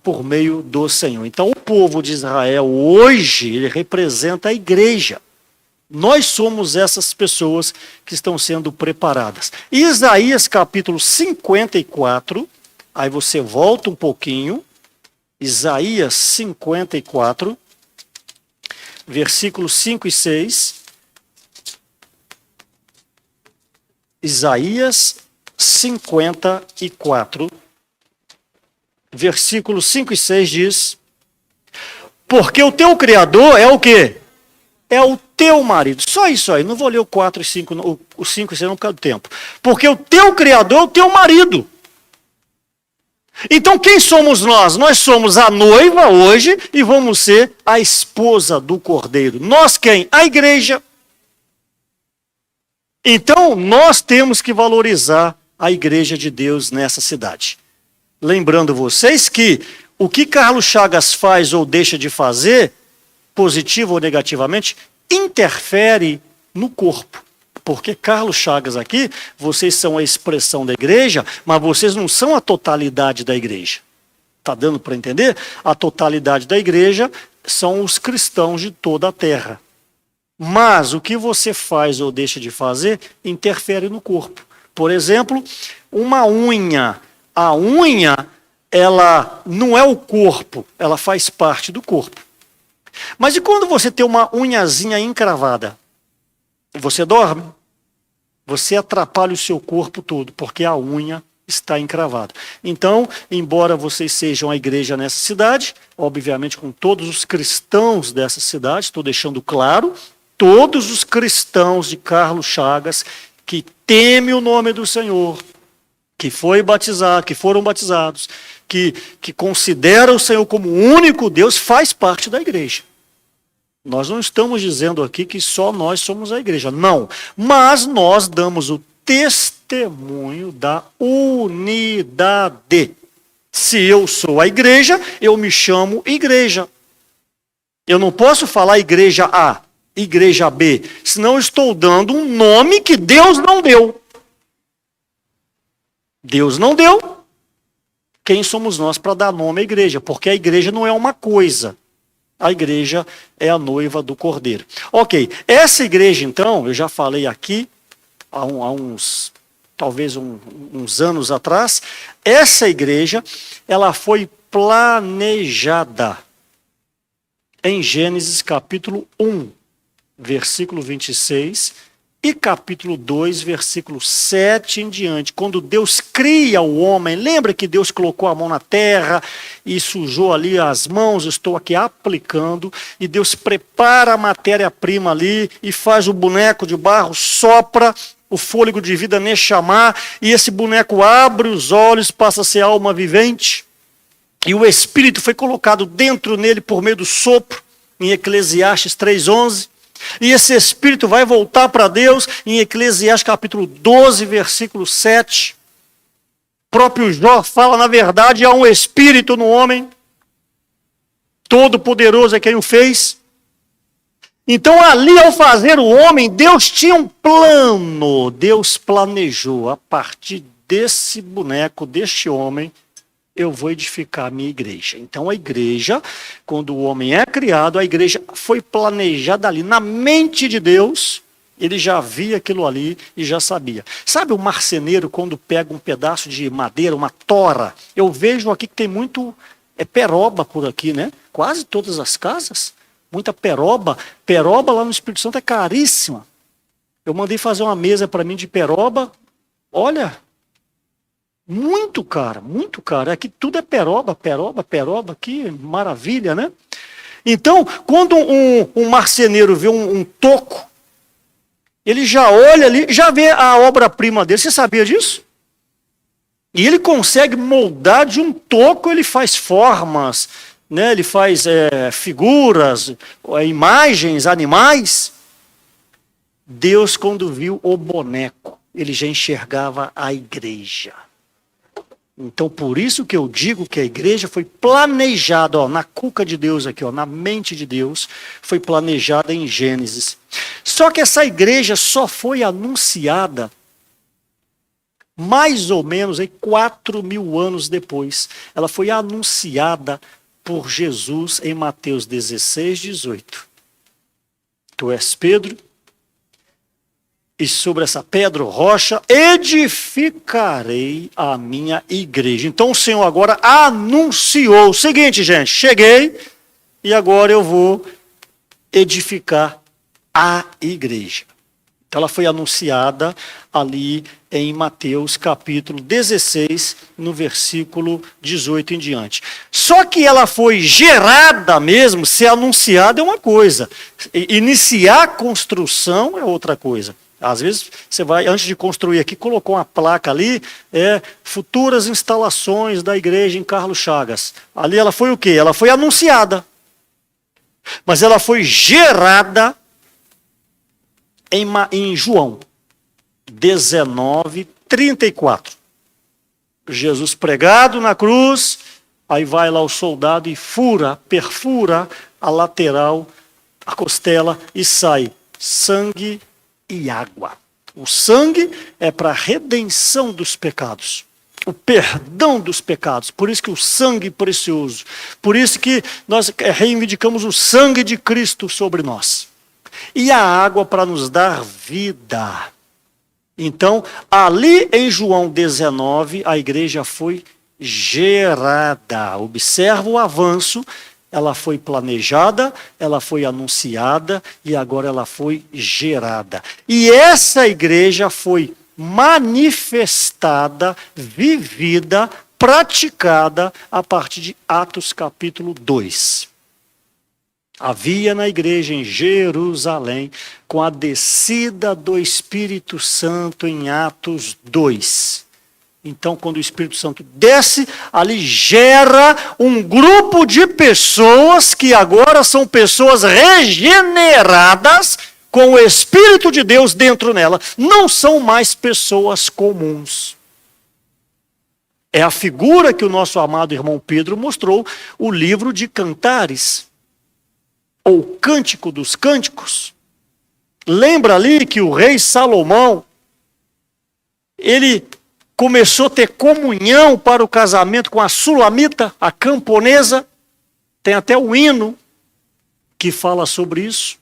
por meio do Senhor. Então, o povo de Israel hoje, ele representa a igreja. Nós somos essas pessoas que estão sendo preparadas. Isaías capítulo 54, aí você volta um pouquinho, Isaías 54, versículos 5 e 6. Isaías 54, versículos 5 e 6 diz: porque o teu Criador é o quê? É o teu marido. Só isso aí, não vou ler o 4 e 5, o 5 e 6 não por causa do tempo. Porque o teu Criador é o teu marido. Então quem somos nós? Nós somos a noiva hoje e vamos ser a esposa do Cordeiro. Nós quem? A igreja. Então nós temos que valorizar a igreja de Deus nessa cidade. Lembrando vocês que o que Carlos Chagas faz ou deixa de fazer, positivo ou negativamente, interfere no corpo. Porque Carlos Chagas aqui, vocês são a expressão da igreja, mas vocês não são a totalidade da igreja. Está dando para entender? A totalidade da igreja são os cristãos de toda a terra. Mas o que você faz ou deixa de fazer, interfere no corpo. Por exemplo, uma unha. A unha, ela não é o corpo, ela faz parte do corpo. Mas e quando você tem uma unhazinha encravada? Você dorme? Você atrapalha o seu corpo todo, porque a unha está encravada. Então, embora vocês sejam a igreja nessa cidade, obviamente com todos os cristãos dessa cidade, estou deixando claro, todos os cristãos de Carlos Chagas que temem o nome do Senhor, que foram batizados, que consideram o Senhor como o único Deus, faz parte da igreja. Nós não estamos dizendo aqui que só nós somos a igreja, não. Mas nós damos o testemunho da unidade. Se eu sou a igreja, eu me chamo igreja. Eu não posso falar igreja A, igreja B, senão eu estou dando um nome que Deus não deu. Deus não deu. quem somos nós para dar nome à igreja? Porque a igreja não é uma coisa. A igreja é a noiva do Cordeiro. Ok, essa igreja então, eu já falei aqui, há uns, talvez uns anos atrás, essa igreja, ela foi planejada em Gênesis capítulo 1, versículo 26, e capítulo 2, versículo 7 em diante, quando Deus cria o homem, lembra que Deus colocou a mão na terra e sujou ali as mãos, estou aqui aplicando, e Deus prepara a matéria-prima ali e faz o boneco de barro, sopra o fôlego de vida Neshama, e esse boneco abre os olhos, passa a ser alma vivente, e o Espírito foi colocado dentro nele por meio do sopro, em Eclesiastes 3:11, e esse Espírito vai voltar para Deus em Eclesiastes capítulo 12, versículo 7. O próprio Jó fala, na verdade, há um Espírito no homem, todo-poderoso é quem o fez. Então ali ao fazer o homem, Deus tinha um plano, Deus planejou, a partir desse boneco, deste homem, eu vou edificar a minha igreja. Então a igreja, quando o homem é criado, a igreja foi planejada ali na mente de Deus, ele já via aquilo ali e já sabia. Sabe o marceneiro quando pega um pedaço de madeira, uma tora? Eu vejo aqui que tem muito peroba por aqui, né? Quase todas as casas, muita peroba. Peroba lá no Espírito Santo é caríssima. Eu mandei fazer uma mesa para mim de peroba, olha... muito cara, muito cara. Aqui tudo é peroba, que maravilha, né? Então, quando um marceneiro vê um toco, ele já olha ali, já vê a obra-prima dele. Você sabia disso? E ele consegue moldar de um toco, ele faz formas, né? Ele faz figuras, imagens, animais. Deus, quando viu o boneco, ele já enxergava a igreja. Então, por isso que eu digo que a igreja foi planejada, ó, na cuca de Deus aqui, ó, na mente de Deus, foi planejada em Gênesis. Só que essa igreja só foi anunciada mais ou menos 4.000 anos depois. Ela foi anunciada por Jesus em Mateus 16, 18. Tu és Pedro, e sobre essa pedra, rocha, edificarei a minha igreja. Então o Senhor agora anunciou o seguinte, gente, cheguei e agora eu vou edificar a igreja. Então ela foi anunciada ali em Mateus capítulo 16, no versículo 18 em diante. Só que ela foi gerada mesmo, ser anunciada é uma coisa, iniciar a construção é outra coisa. Às vezes você vai, antes de construir aqui, colocou uma placa ali, futuras instalações da igreja em Carlos Chagas. Ali ela foi o quê? Ela foi anunciada. Mas ela foi gerada em João 19, 34. Jesus pregado na cruz, aí vai lá o soldado e perfura a lateral, a costela e sai sangue e água. O sangue é para a redenção dos pecados, o perdão dos pecados. Por isso que o sangue é precioso. Por isso que nós reivindicamos o sangue de Cristo sobre nós. E a água para nos dar vida. Então, ali em João 19, a igreja foi gerada. Observa o avanço. Ela foi planejada, ela foi anunciada e agora ela foi gerada. E essa igreja foi manifestada, vivida, praticada a partir de Atos capítulo 2. Havia na igreja em Jerusalém, com a descida do Espírito Santo em Atos 2. Então, quando o Espírito Santo desce, ali gera um grupo de pessoas que agora são pessoas regeneradas com o Espírito de Deus dentro nela. Não são mais pessoas comuns. É a figura que o nosso amado irmão Pedro mostrou, o livro de Cantares, ou Cântico dos Cânticos. Lembra ali que o rei Salomão, ele começou a ter comunhão para o casamento com a sulamita, a camponesa. Tem até o hino que fala sobre isso.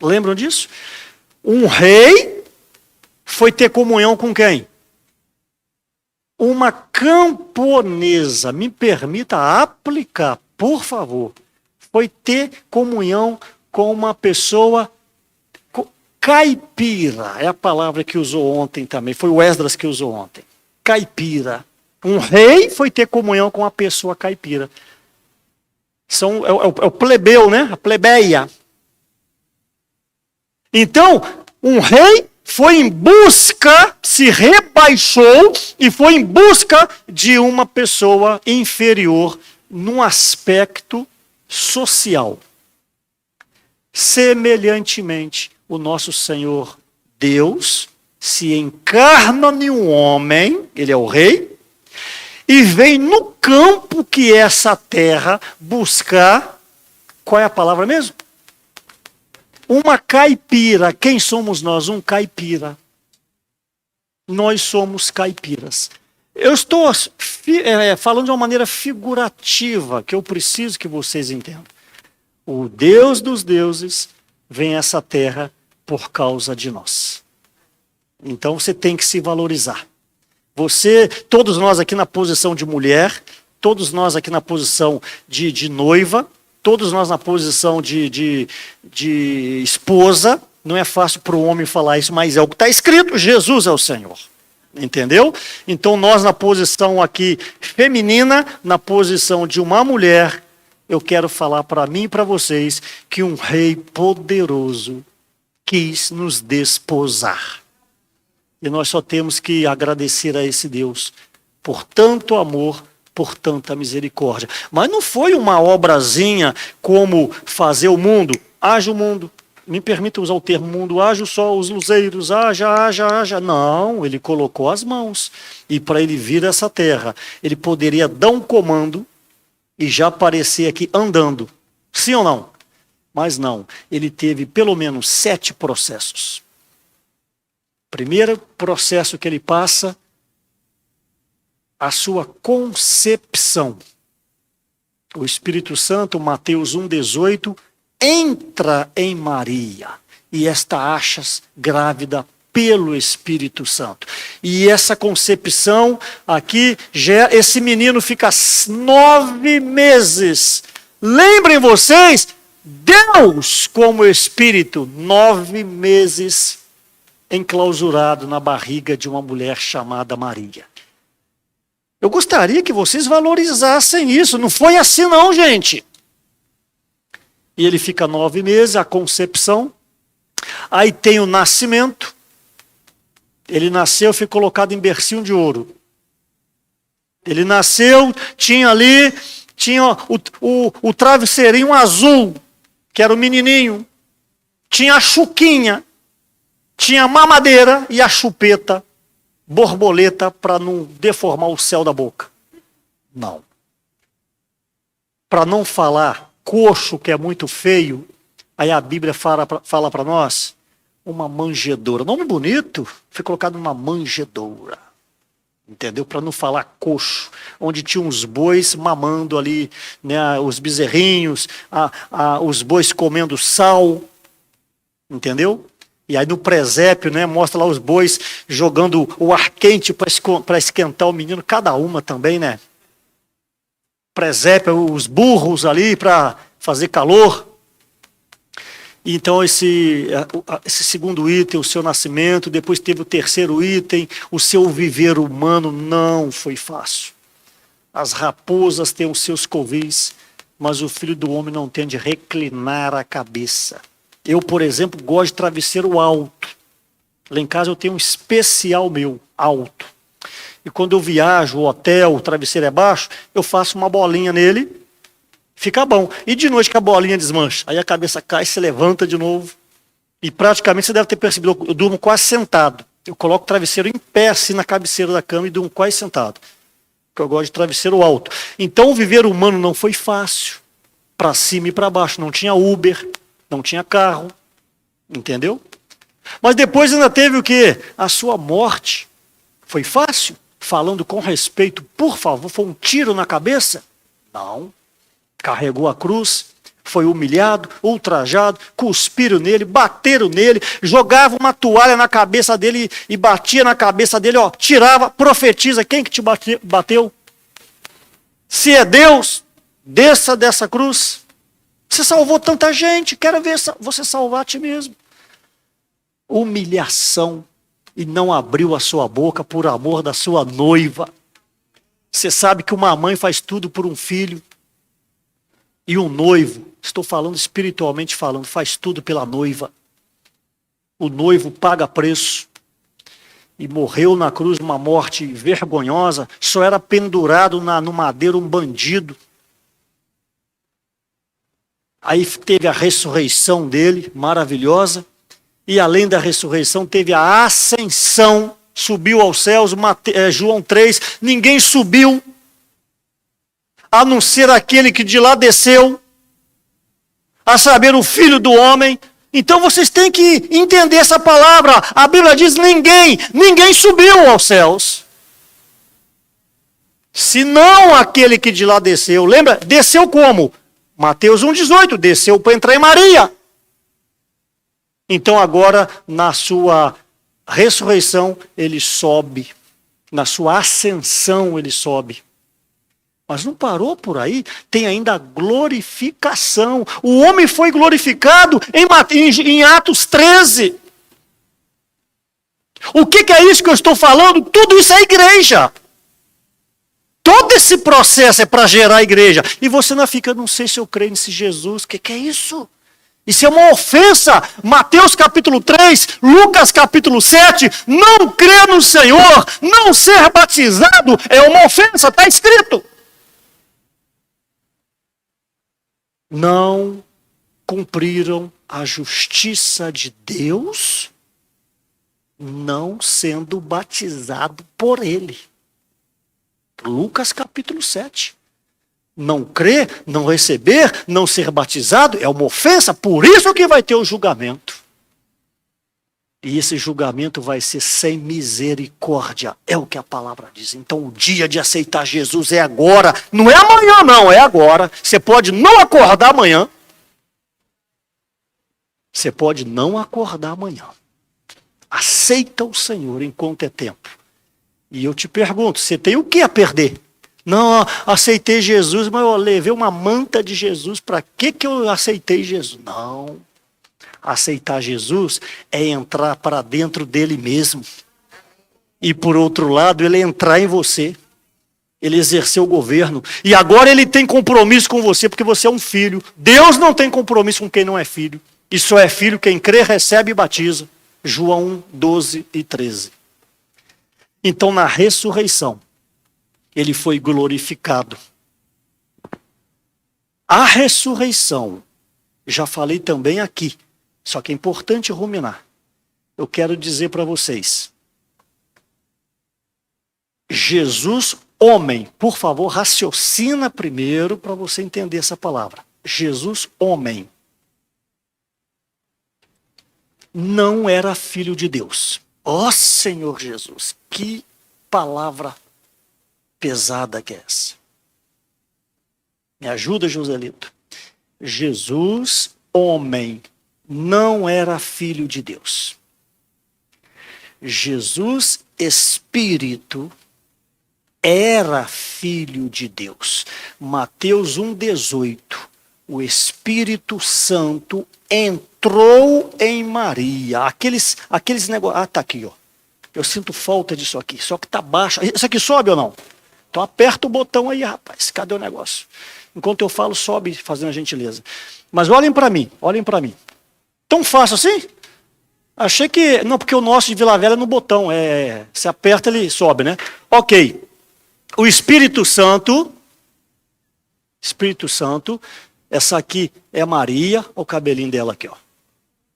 Lembram disso? Um rei foi ter comunhão com quem? Uma camponesa. Me permita aplicar, por favor. Foi ter comunhão com uma pessoa caipira. É a palavra que usou ontem também. Foi o Esdras que usou ontem. Caipira. Um rei foi ter comunhão com uma pessoa caipira. É o plebeu, né? A plebeia. Então, um rei foi em busca, se rebaixou e foi em busca de uma pessoa inferior num aspecto social. Semelhantemente, o nosso Senhor Deus se encarna em um homem, ele é o rei, e vem no campo que é essa terra buscar, qual é a palavra mesmo? Uma caipira. Quem somos nós? Um caipira. Nós somos caipiras. Eu estou falando de uma maneira figurativa, que eu preciso que vocês entendam. O Deus dos deuses vem a essa terra por causa de nós. Então você tem que se valorizar. Todos nós aqui na posição de mulher, todos nós aqui na posição de noiva, todos nós na posição de esposa. Não é fácil para o homem falar isso, mas é o que está escrito: Jesus é o Senhor. Entendeu? Então nós na posição aqui feminina, na posição de uma mulher, eu quero falar para mim e para vocês que um rei poderoso quis nos desposar. E nós só temos que agradecer a esse Deus por tanto amor, por tanta misericórdia. Mas não foi uma obrazinha como fazer o mundo. Haja o mundo. Me permita usar o termo mundo. Haja só os luzeiros. Haja. Não, ele colocou as mãos. E para ele vir a essa terra, ele poderia dar um comando e já aparecer aqui andando. Sim ou não? Mas não. Ele teve pelo menos 7 processos. Primeiro processo que ele passa, a sua concepção. O Espírito Santo, Mateus 1,18, entra em Maria, e esta achas grávida pelo Espírito Santo. E essa concepção aqui, esse menino fica 9 meses. Lembrem vocês, Deus como Espírito, 9 meses enclausurado na barriga de uma mulher chamada Maria. Eu gostaria que vocês valorizassem isso. Não foi assim não, gente. E ele fica 9 meses, a concepção. Aí tem o nascimento. Ele nasceu, foi colocado em bercinho de ouro. Ele nasceu, tinha o travesseirinho azul, que era o menininho. Tinha a chuquinha. Tinha a mamadeira e a chupeta, borboleta, para não deformar o céu da boca. Não. Para não falar coxo, que é muito feio, aí a Bíblia fala para nós, uma manjedoura. Nome bonito, foi colocado numa manjedoura. Entendeu? Para não falar coxo, onde tinha uns bois mamando ali, né, os bezerrinhos, os bois comendo sal. Entendeu? E aí no presépio, né, mostra lá os bois jogando o ar quente para esquentar o menino, cada uma também, né? Presépio, os burros ali para fazer calor. Então esse segundo item, o seu nascimento, depois teve o terceiro item, o seu viver humano não foi fácil. As raposas têm os seus covis, mas o filho do homem não tem de reclinar a cabeça. Eu, por exemplo, gosto de travesseiro alto. Lá em casa eu tenho um especial meu, alto. E quando eu viajo, o hotel, o travesseiro é baixo, eu faço uma bolinha nele, fica bom. E de noite que a bolinha desmancha, aí a cabeça cai, se levanta de novo. E praticamente você deve ter percebido, eu durmo quase sentado. Eu coloco o travesseiro em pé, assim, na cabeceira da cama e durmo quase sentado. Porque eu gosto de travesseiro alto. Então o viver humano não foi fácil. Para cima e para baixo. Não tinha Uber. Não tinha carro, entendeu? Mas depois ainda teve o quê? A sua morte. Foi fácil? falando com respeito, por favor, foi um tiro na cabeça? Não. Carregou a cruz, foi humilhado, ultrajado, cuspiram nele, bateram nele, jogavam uma toalha na cabeça dele e batia na cabeça dele, ó, tirava, profetiza, quem que te bateu? Se é Deus, desça dessa cruz. Você salvou tanta gente, quero ver você salvar a ti mesmo. Humilhação, e não abriu a sua boca por amor da sua noiva. Você sabe que uma mãe faz tudo por um filho, e um noivo, estou falando espiritualmente falando, faz tudo pela noiva. O noivo paga preço e morreu na cruz uma morte vergonhosa, só era pendurado no madeiro um bandido. Aí teve a ressurreição dele, maravilhosa, e além da ressurreição teve a ascensão, subiu aos céus, João 3, ninguém subiu, a não ser aquele que de lá desceu, a saber, o Filho do Homem. Então vocês têm que entender essa palavra. A Bíblia diz ninguém subiu aos céus. Senão aquele que de lá desceu. Lembra? Desceu como? Mateus 1,18, desceu para entrar em Maria. Então agora, na sua ressurreição, ele sobe. Na sua ascensão, ele sobe. Mas não parou por aí, tem ainda a glorificação. O homem foi glorificado em Atos 13. O que é isso que eu estou falando? Tudo isso é igreja. Todo esse processo é para gerar a igreja. E você não fica, não sei se eu creio nesse Jesus, o que é isso? Isso é uma ofensa. Mateus capítulo 3, Lucas capítulo 7, não crer no Senhor, não ser batizado, é uma ofensa, está escrito. Não cumpriram a justiça de Deus, não sendo batizado por ele. Lucas capítulo 7. Não crer, não receber, não ser batizado é uma ofensa, por isso que vai ter o julgamento. E esse julgamento vai ser sem misericórdia, é o que a palavra diz. Então o dia de aceitar Jesus é agora, não é amanhã não, é agora. Você pode não acordar amanhã. Você pode não acordar amanhã. Aceita o Senhor enquanto é tempo. E eu te pergunto, você tem o que a perder? Não, aceitei Jesus, mas eu levei uma manta de Jesus, para que eu aceitei Jesus? Não. Aceitar Jesus é entrar para dentro dele mesmo. E por outro lado, ele entrar em você. Ele exerceu o governo. E agora ele tem compromisso com você, porque você é um filho. Deus não tem compromisso com quem não é filho. E só é filho quem crê, recebe e batiza. João 12 e 13. Então, na ressurreição, ele foi glorificado. A ressurreição, já falei também aqui, só que é importante ruminar. Eu quero dizer para vocês, Jesus, homem, por favor, raciocina primeiro para você entender essa palavra. Jesus, homem, não era filho de Deus. Ó Senhor Jesus, que palavra pesada que é essa. Me ajuda, Joselito. Jesus, homem, não era filho de Deus. Jesus, Espírito, era filho de Deus. Mateus 1,18. O Espírito Santo entrou em Maria. Aqueles negócios. Ah, tá aqui, ó. Eu sinto falta disso aqui. Só que tá baixo. Isso aqui sobe ou não? Então aperta o botão aí, rapaz. Cadê o negócio? Enquanto eu falo, sobe, fazendo a gentileza. Mas olhem para mim, olhem para mim. Tão fácil assim? Achei que... Não, porque o nosso de Vila Velha é no botão. Você aperta, ele sobe, né? Ok. O Espírito Santo, essa aqui é Maria, olha o cabelinho dela aqui, ó.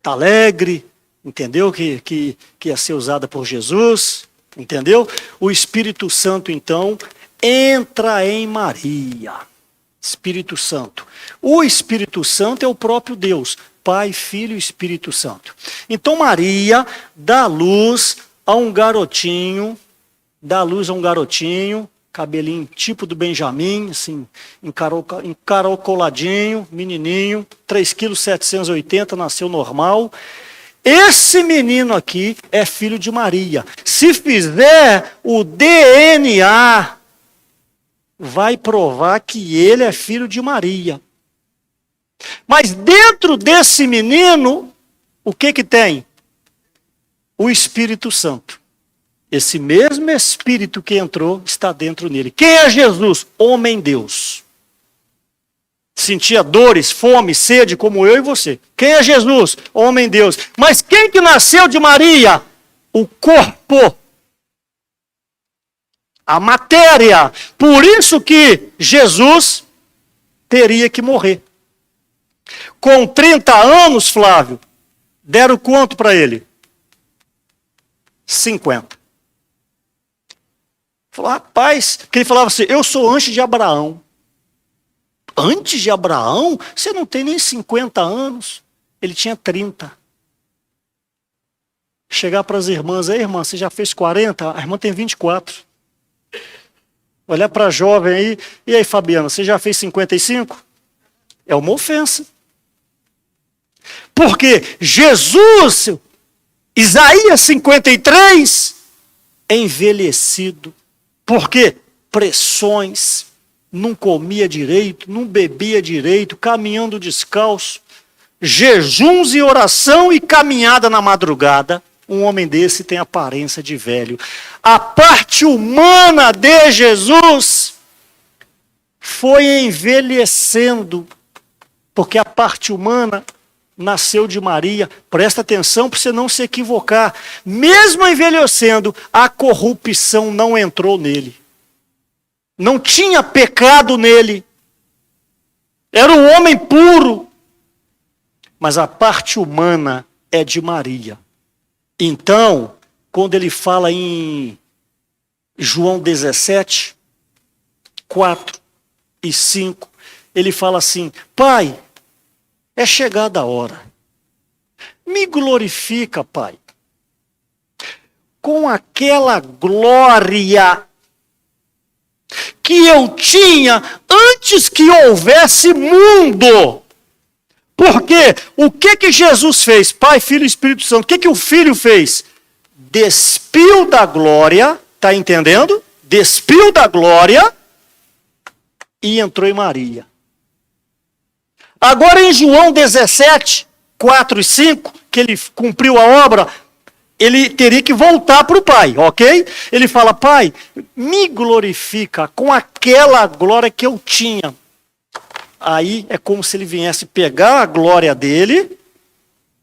Tá alegre, entendeu? Que ia ser usada por Jesus, entendeu? O Espírito Santo, então, entra em Maria. Espírito Santo. O Espírito Santo é o próprio Deus, Pai, Filho e Espírito Santo. Então Maria dá luz a um garotinho dá à luz a um garotinho, cabelinho tipo do Benjamin, assim, encaracoladinho, menininho, 3,780 kg, nasceu normal. Esse menino aqui é filho de Maria. Se fizer o DNA, vai provar que ele é filho de Maria. Mas dentro desse menino, o que que tem? O Espírito Santo. Esse mesmo Espírito que entrou está dentro nele. Quem é Jesus? Homem-Deus. Sentia dores, fome, sede, como eu e você. Quem é Jesus? Homem-Deus. Mas quem que nasceu de Maria? O corpo. A matéria. Por isso que Jesus teria que morrer. Com 30 anos, Flávio, deram quanto para ele? 50. Falou, rapaz, que ele falava assim, eu sou antes de Abraão. Antes de Abraão? Você não tem nem 50 anos. Ele tinha 30. Chegar para as irmãs, aí irmã, você já fez 40? A irmã tem 24. Olhar para a jovem aí, e aí Fabiana, você já fez 55? É uma ofensa. Porque Jesus, Isaías 53, é envelhecido. Por quê? Pressões, não comia direito, não bebia direito, caminhando descalço, jejuns e oração e caminhada na madrugada. Um homem desse tem aparência de velho. A parte humana de Jesus foi envelhecendo, porque a parte humana nasceu de Maria. Presta atenção para você não se equivocar. Mesmo envelhecendo, a corrupção não entrou nele. Não tinha pecado nele. Era um homem puro. Mas a parte humana é de Maria. Então, quando ele fala em João 17, 4 e 5, ele fala assim, Pai, é chegada a hora. Me glorifica, Pai, com aquela glória que eu tinha antes que houvesse mundo. Porque o que Jesus fez? Pai, Filho e Espírito Santo. O que o Filho fez? Despiu da glória, está entendendo? Despiu da glória e entrou em Maria. Agora em João 17, 4 e 5, que ele cumpriu a obra, ele teria que voltar para o Pai, ok? Ele fala, Pai, me glorifica com aquela glória que eu tinha. Aí é como se ele viesse pegar a glória dele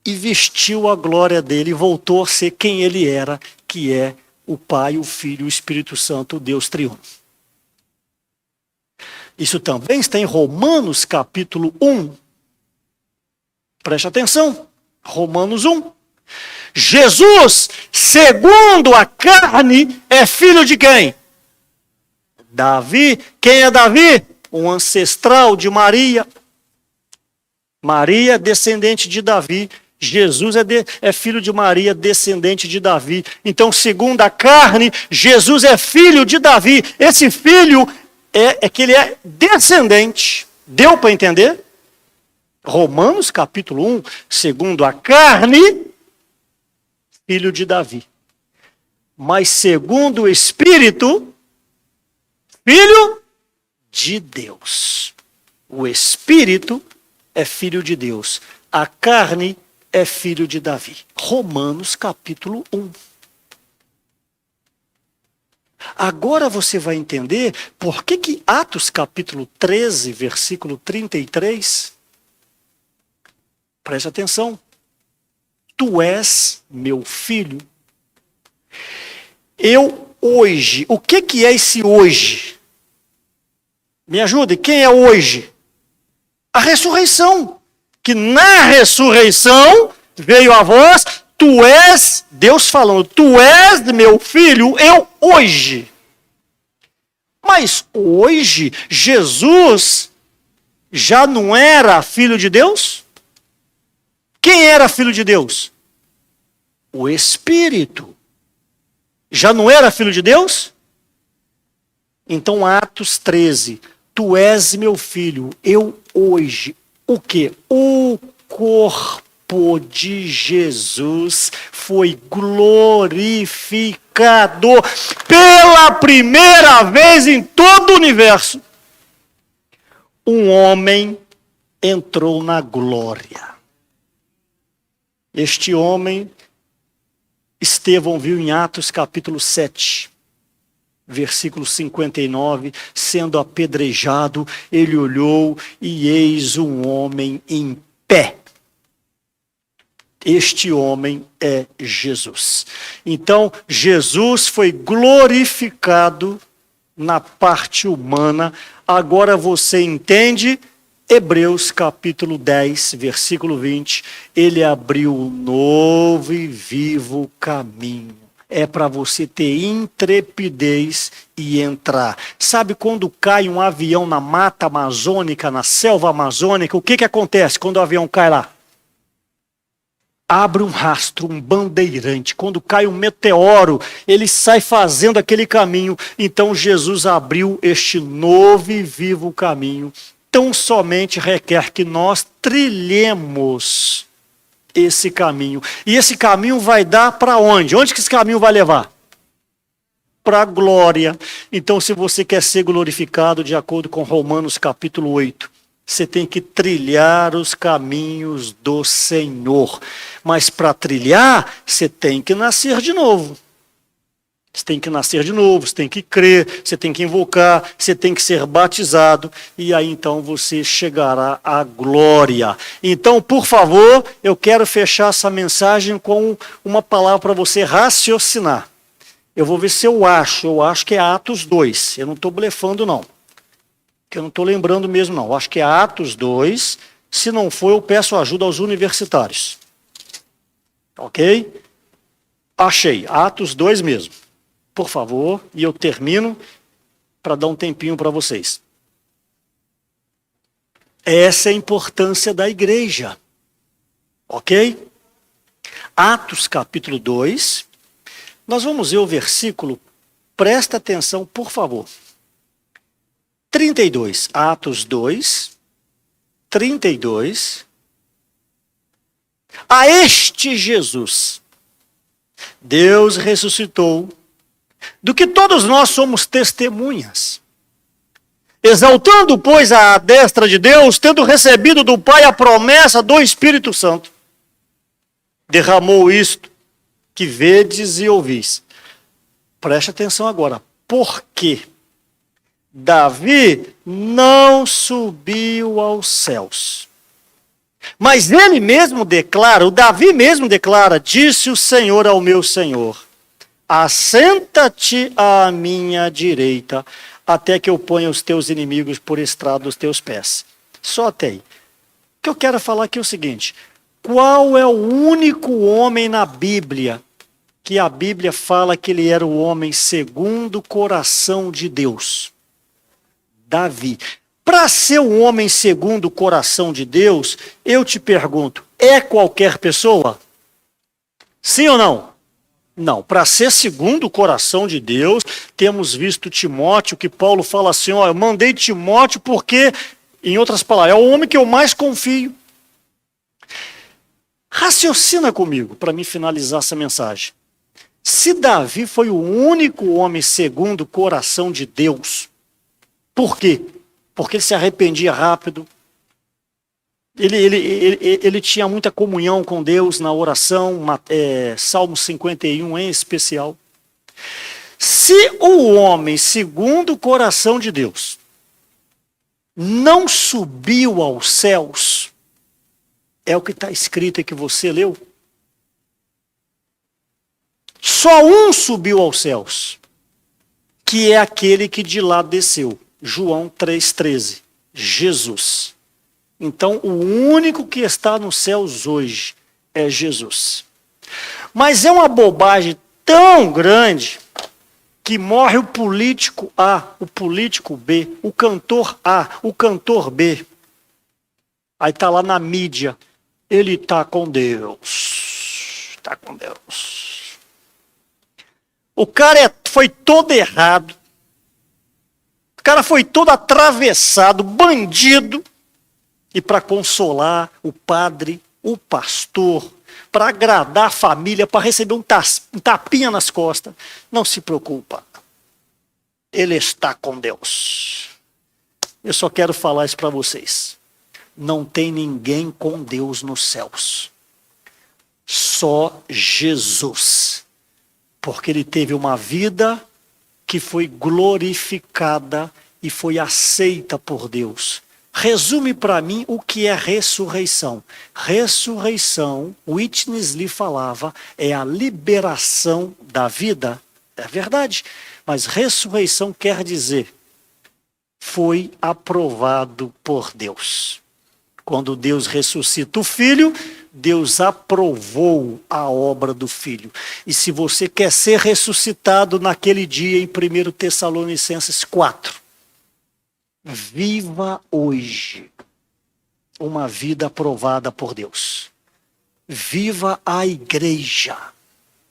e vestiu a glória dele e voltou a ser quem ele era, que é o Pai, o Filho e o Espírito Santo, o Deus triunfo. Isso também está em Romanos capítulo 1. Preste atenção. Romanos 1. Jesus, segundo a carne, é filho de quem? Davi. Quem é Davi? Um ancestral de Maria. Maria, descendente de Davi. Jesus é filho de Maria, descendente de Davi. Então, segundo a carne, Jesus é filho de Davi. Esse filho é que ele é descendente. Deu para entender? Romanos capítulo 1, segundo a carne, filho de Davi. Mas segundo o Espírito, filho de Deus. O Espírito é filho de Deus. A carne é filho de Davi. Romanos capítulo 1. Agora você vai entender por que Atos capítulo 13, versículo 33, preste atenção. Tu és meu filho. Eu hoje. O que é esse hoje? Me ajude, quem é hoje? A ressurreição. Que na ressurreição veio a voz, tu és, Deus falando, tu és meu filho, eu hoje. Mas hoje, Jesus já não era filho de Deus? Quem era filho de Deus? O Espírito. Já não era filho de Deus? Então, Atos 13. Tu és meu filho, eu hoje. O quê? O corpo de Jesus foi glorificado pela primeira vez em todo o universo. Um homem entrou na glória. Este homem, Estevão viu em Atos capítulo 7, versículo 59, sendo apedrejado, ele olhou e eis um homem em pé. Este homem é Jesus. Então, Jesus foi glorificado na parte humana. Agora você entende? Hebreus capítulo 10, versículo 20. Ele abriu um novo e vivo caminho. É para você ter intrepidez e entrar. Sabe quando cai um avião na mata amazônica, na selva amazônica, o que acontece quando o avião cai lá? Abre um rastro, um bandeirante. Quando cai um meteoro, ele sai fazendo aquele caminho. Então Jesus abriu este novo e vivo caminho. Tão somente requer que nós trilhemos esse caminho. E esse caminho vai dar para onde? Onde que esse caminho vai levar? Para a glória. Então, se você quer ser glorificado, de acordo com Romanos capítulo 8, você tem que trilhar os caminhos do Senhor. Mas para trilhar, você tem que nascer de novo. Você tem que nascer de novo, você tem que crer, você tem que invocar, você tem que ser batizado, e aí então você chegará à glória. Então, por favor, eu quero fechar essa mensagem com uma palavra para você raciocinar. Eu vou ver se eu acho que é Atos 2, eu não estou blefando não, que eu não estou lembrando mesmo não, eu acho que é Atos 2, se não for eu peço ajuda aos universitários. Ok? Achei, Atos 2 mesmo. Por favor, e eu termino para dar um tempinho para vocês. Essa é a importância da igreja. Ok? Atos capítulo 2. Nós vamos ver o versículo. Presta atenção, por favor. 32. Atos 2. 32. A este Jesus, Deus ressuscitou, do que todos nós somos testemunhas. Exaltando, pois, a destra de Deus, tendo recebido do Pai a promessa do Espírito Santo, derramou isto que vedes e ouvis. Preste atenção agora. Por quê? Davi não subiu aos céus. Mas ele mesmo declara, o Davi mesmo declara, disse o Senhor ao meu Senhor, assenta-te à minha direita, até que eu ponha os teus inimigos por estrado dos teus pés. Só até aí. O que eu quero falar aqui é o seguinte, qual é o único homem na Bíblia que a Bíblia fala que ele era o homem segundo o coração de Deus? Davi. Para ser um homem segundo o coração de Deus, eu te pergunto, é qualquer pessoa? Sim ou não? Não, para ser segundo o coração de Deus, temos visto Timóteo, que Paulo fala assim, ó, eu mandei Timóteo porque, em outras palavras, é o homem que eu mais confio. Raciocina comigo, para me finalizar essa mensagem. Se Davi foi o único homem segundo o coração de Deus, por quê? Porque ele se arrependia rápido, ele tinha muita comunhão com Deus na oração, Salmo 51 em especial. Se o homem, segundo o coração de Deus, não subiu aos céus, é o que está escrito e que você leu, só um subiu aos céus, que é aquele que de lá desceu. João 3,13, Jesus. Então, o único que está nos céus hoje é Jesus. Mas é uma bobagem tão grande que morre o político A, o político B, o cantor A, o cantor B. Aí está lá na mídia, ele está com Deus. Está com Deus. O cara foi todo errado. O cara foi todo atravessado, bandido. E para consolar o padre, o pastor, para agradar a família, para receber um tapinha nas costas, não se preocupa. Ele está com Deus. Eu só quero falar isso para vocês. Não tem ninguém com Deus nos céus. Só Jesus. Porque ele teve uma vida que foi glorificada e foi aceita por Deus. Resume para mim o que é ressurreição. Ressurreição, Whitney Lee falava, é a liberação da vida. É verdade. Mas ressurreição quer dizer, foi aprovado por Deus. Quando Deus ressuscita o Filho, Deus aprovou a obra do Filho. E se você quer ser ressuscitado naquele dia, em 1 Tessalonicenses 4, viva hoje uma vida aprovada por Deus. Viva a igreja.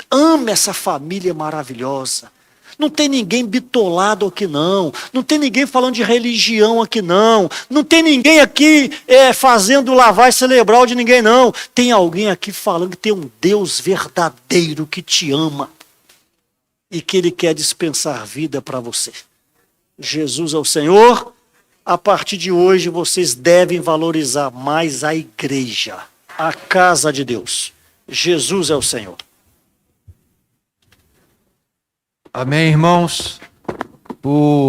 Ame essa família maravilhosa. Não tem ninguém bitolado aqui não. Não tem ninguém falando de religião aqui não. Não tem ninguém aqui fazendo lavagem cerebral de ninguém não. Tem alguém aqui falando que tem um Deus verdadeiro que te ama. E que Ele quer dispensar vida para você. Jesus é o Senhor. A partir de hoje vocês devem valorizar mais a igreja. A casa de Deus. Jesus é o Senhor. Amém, irmãos?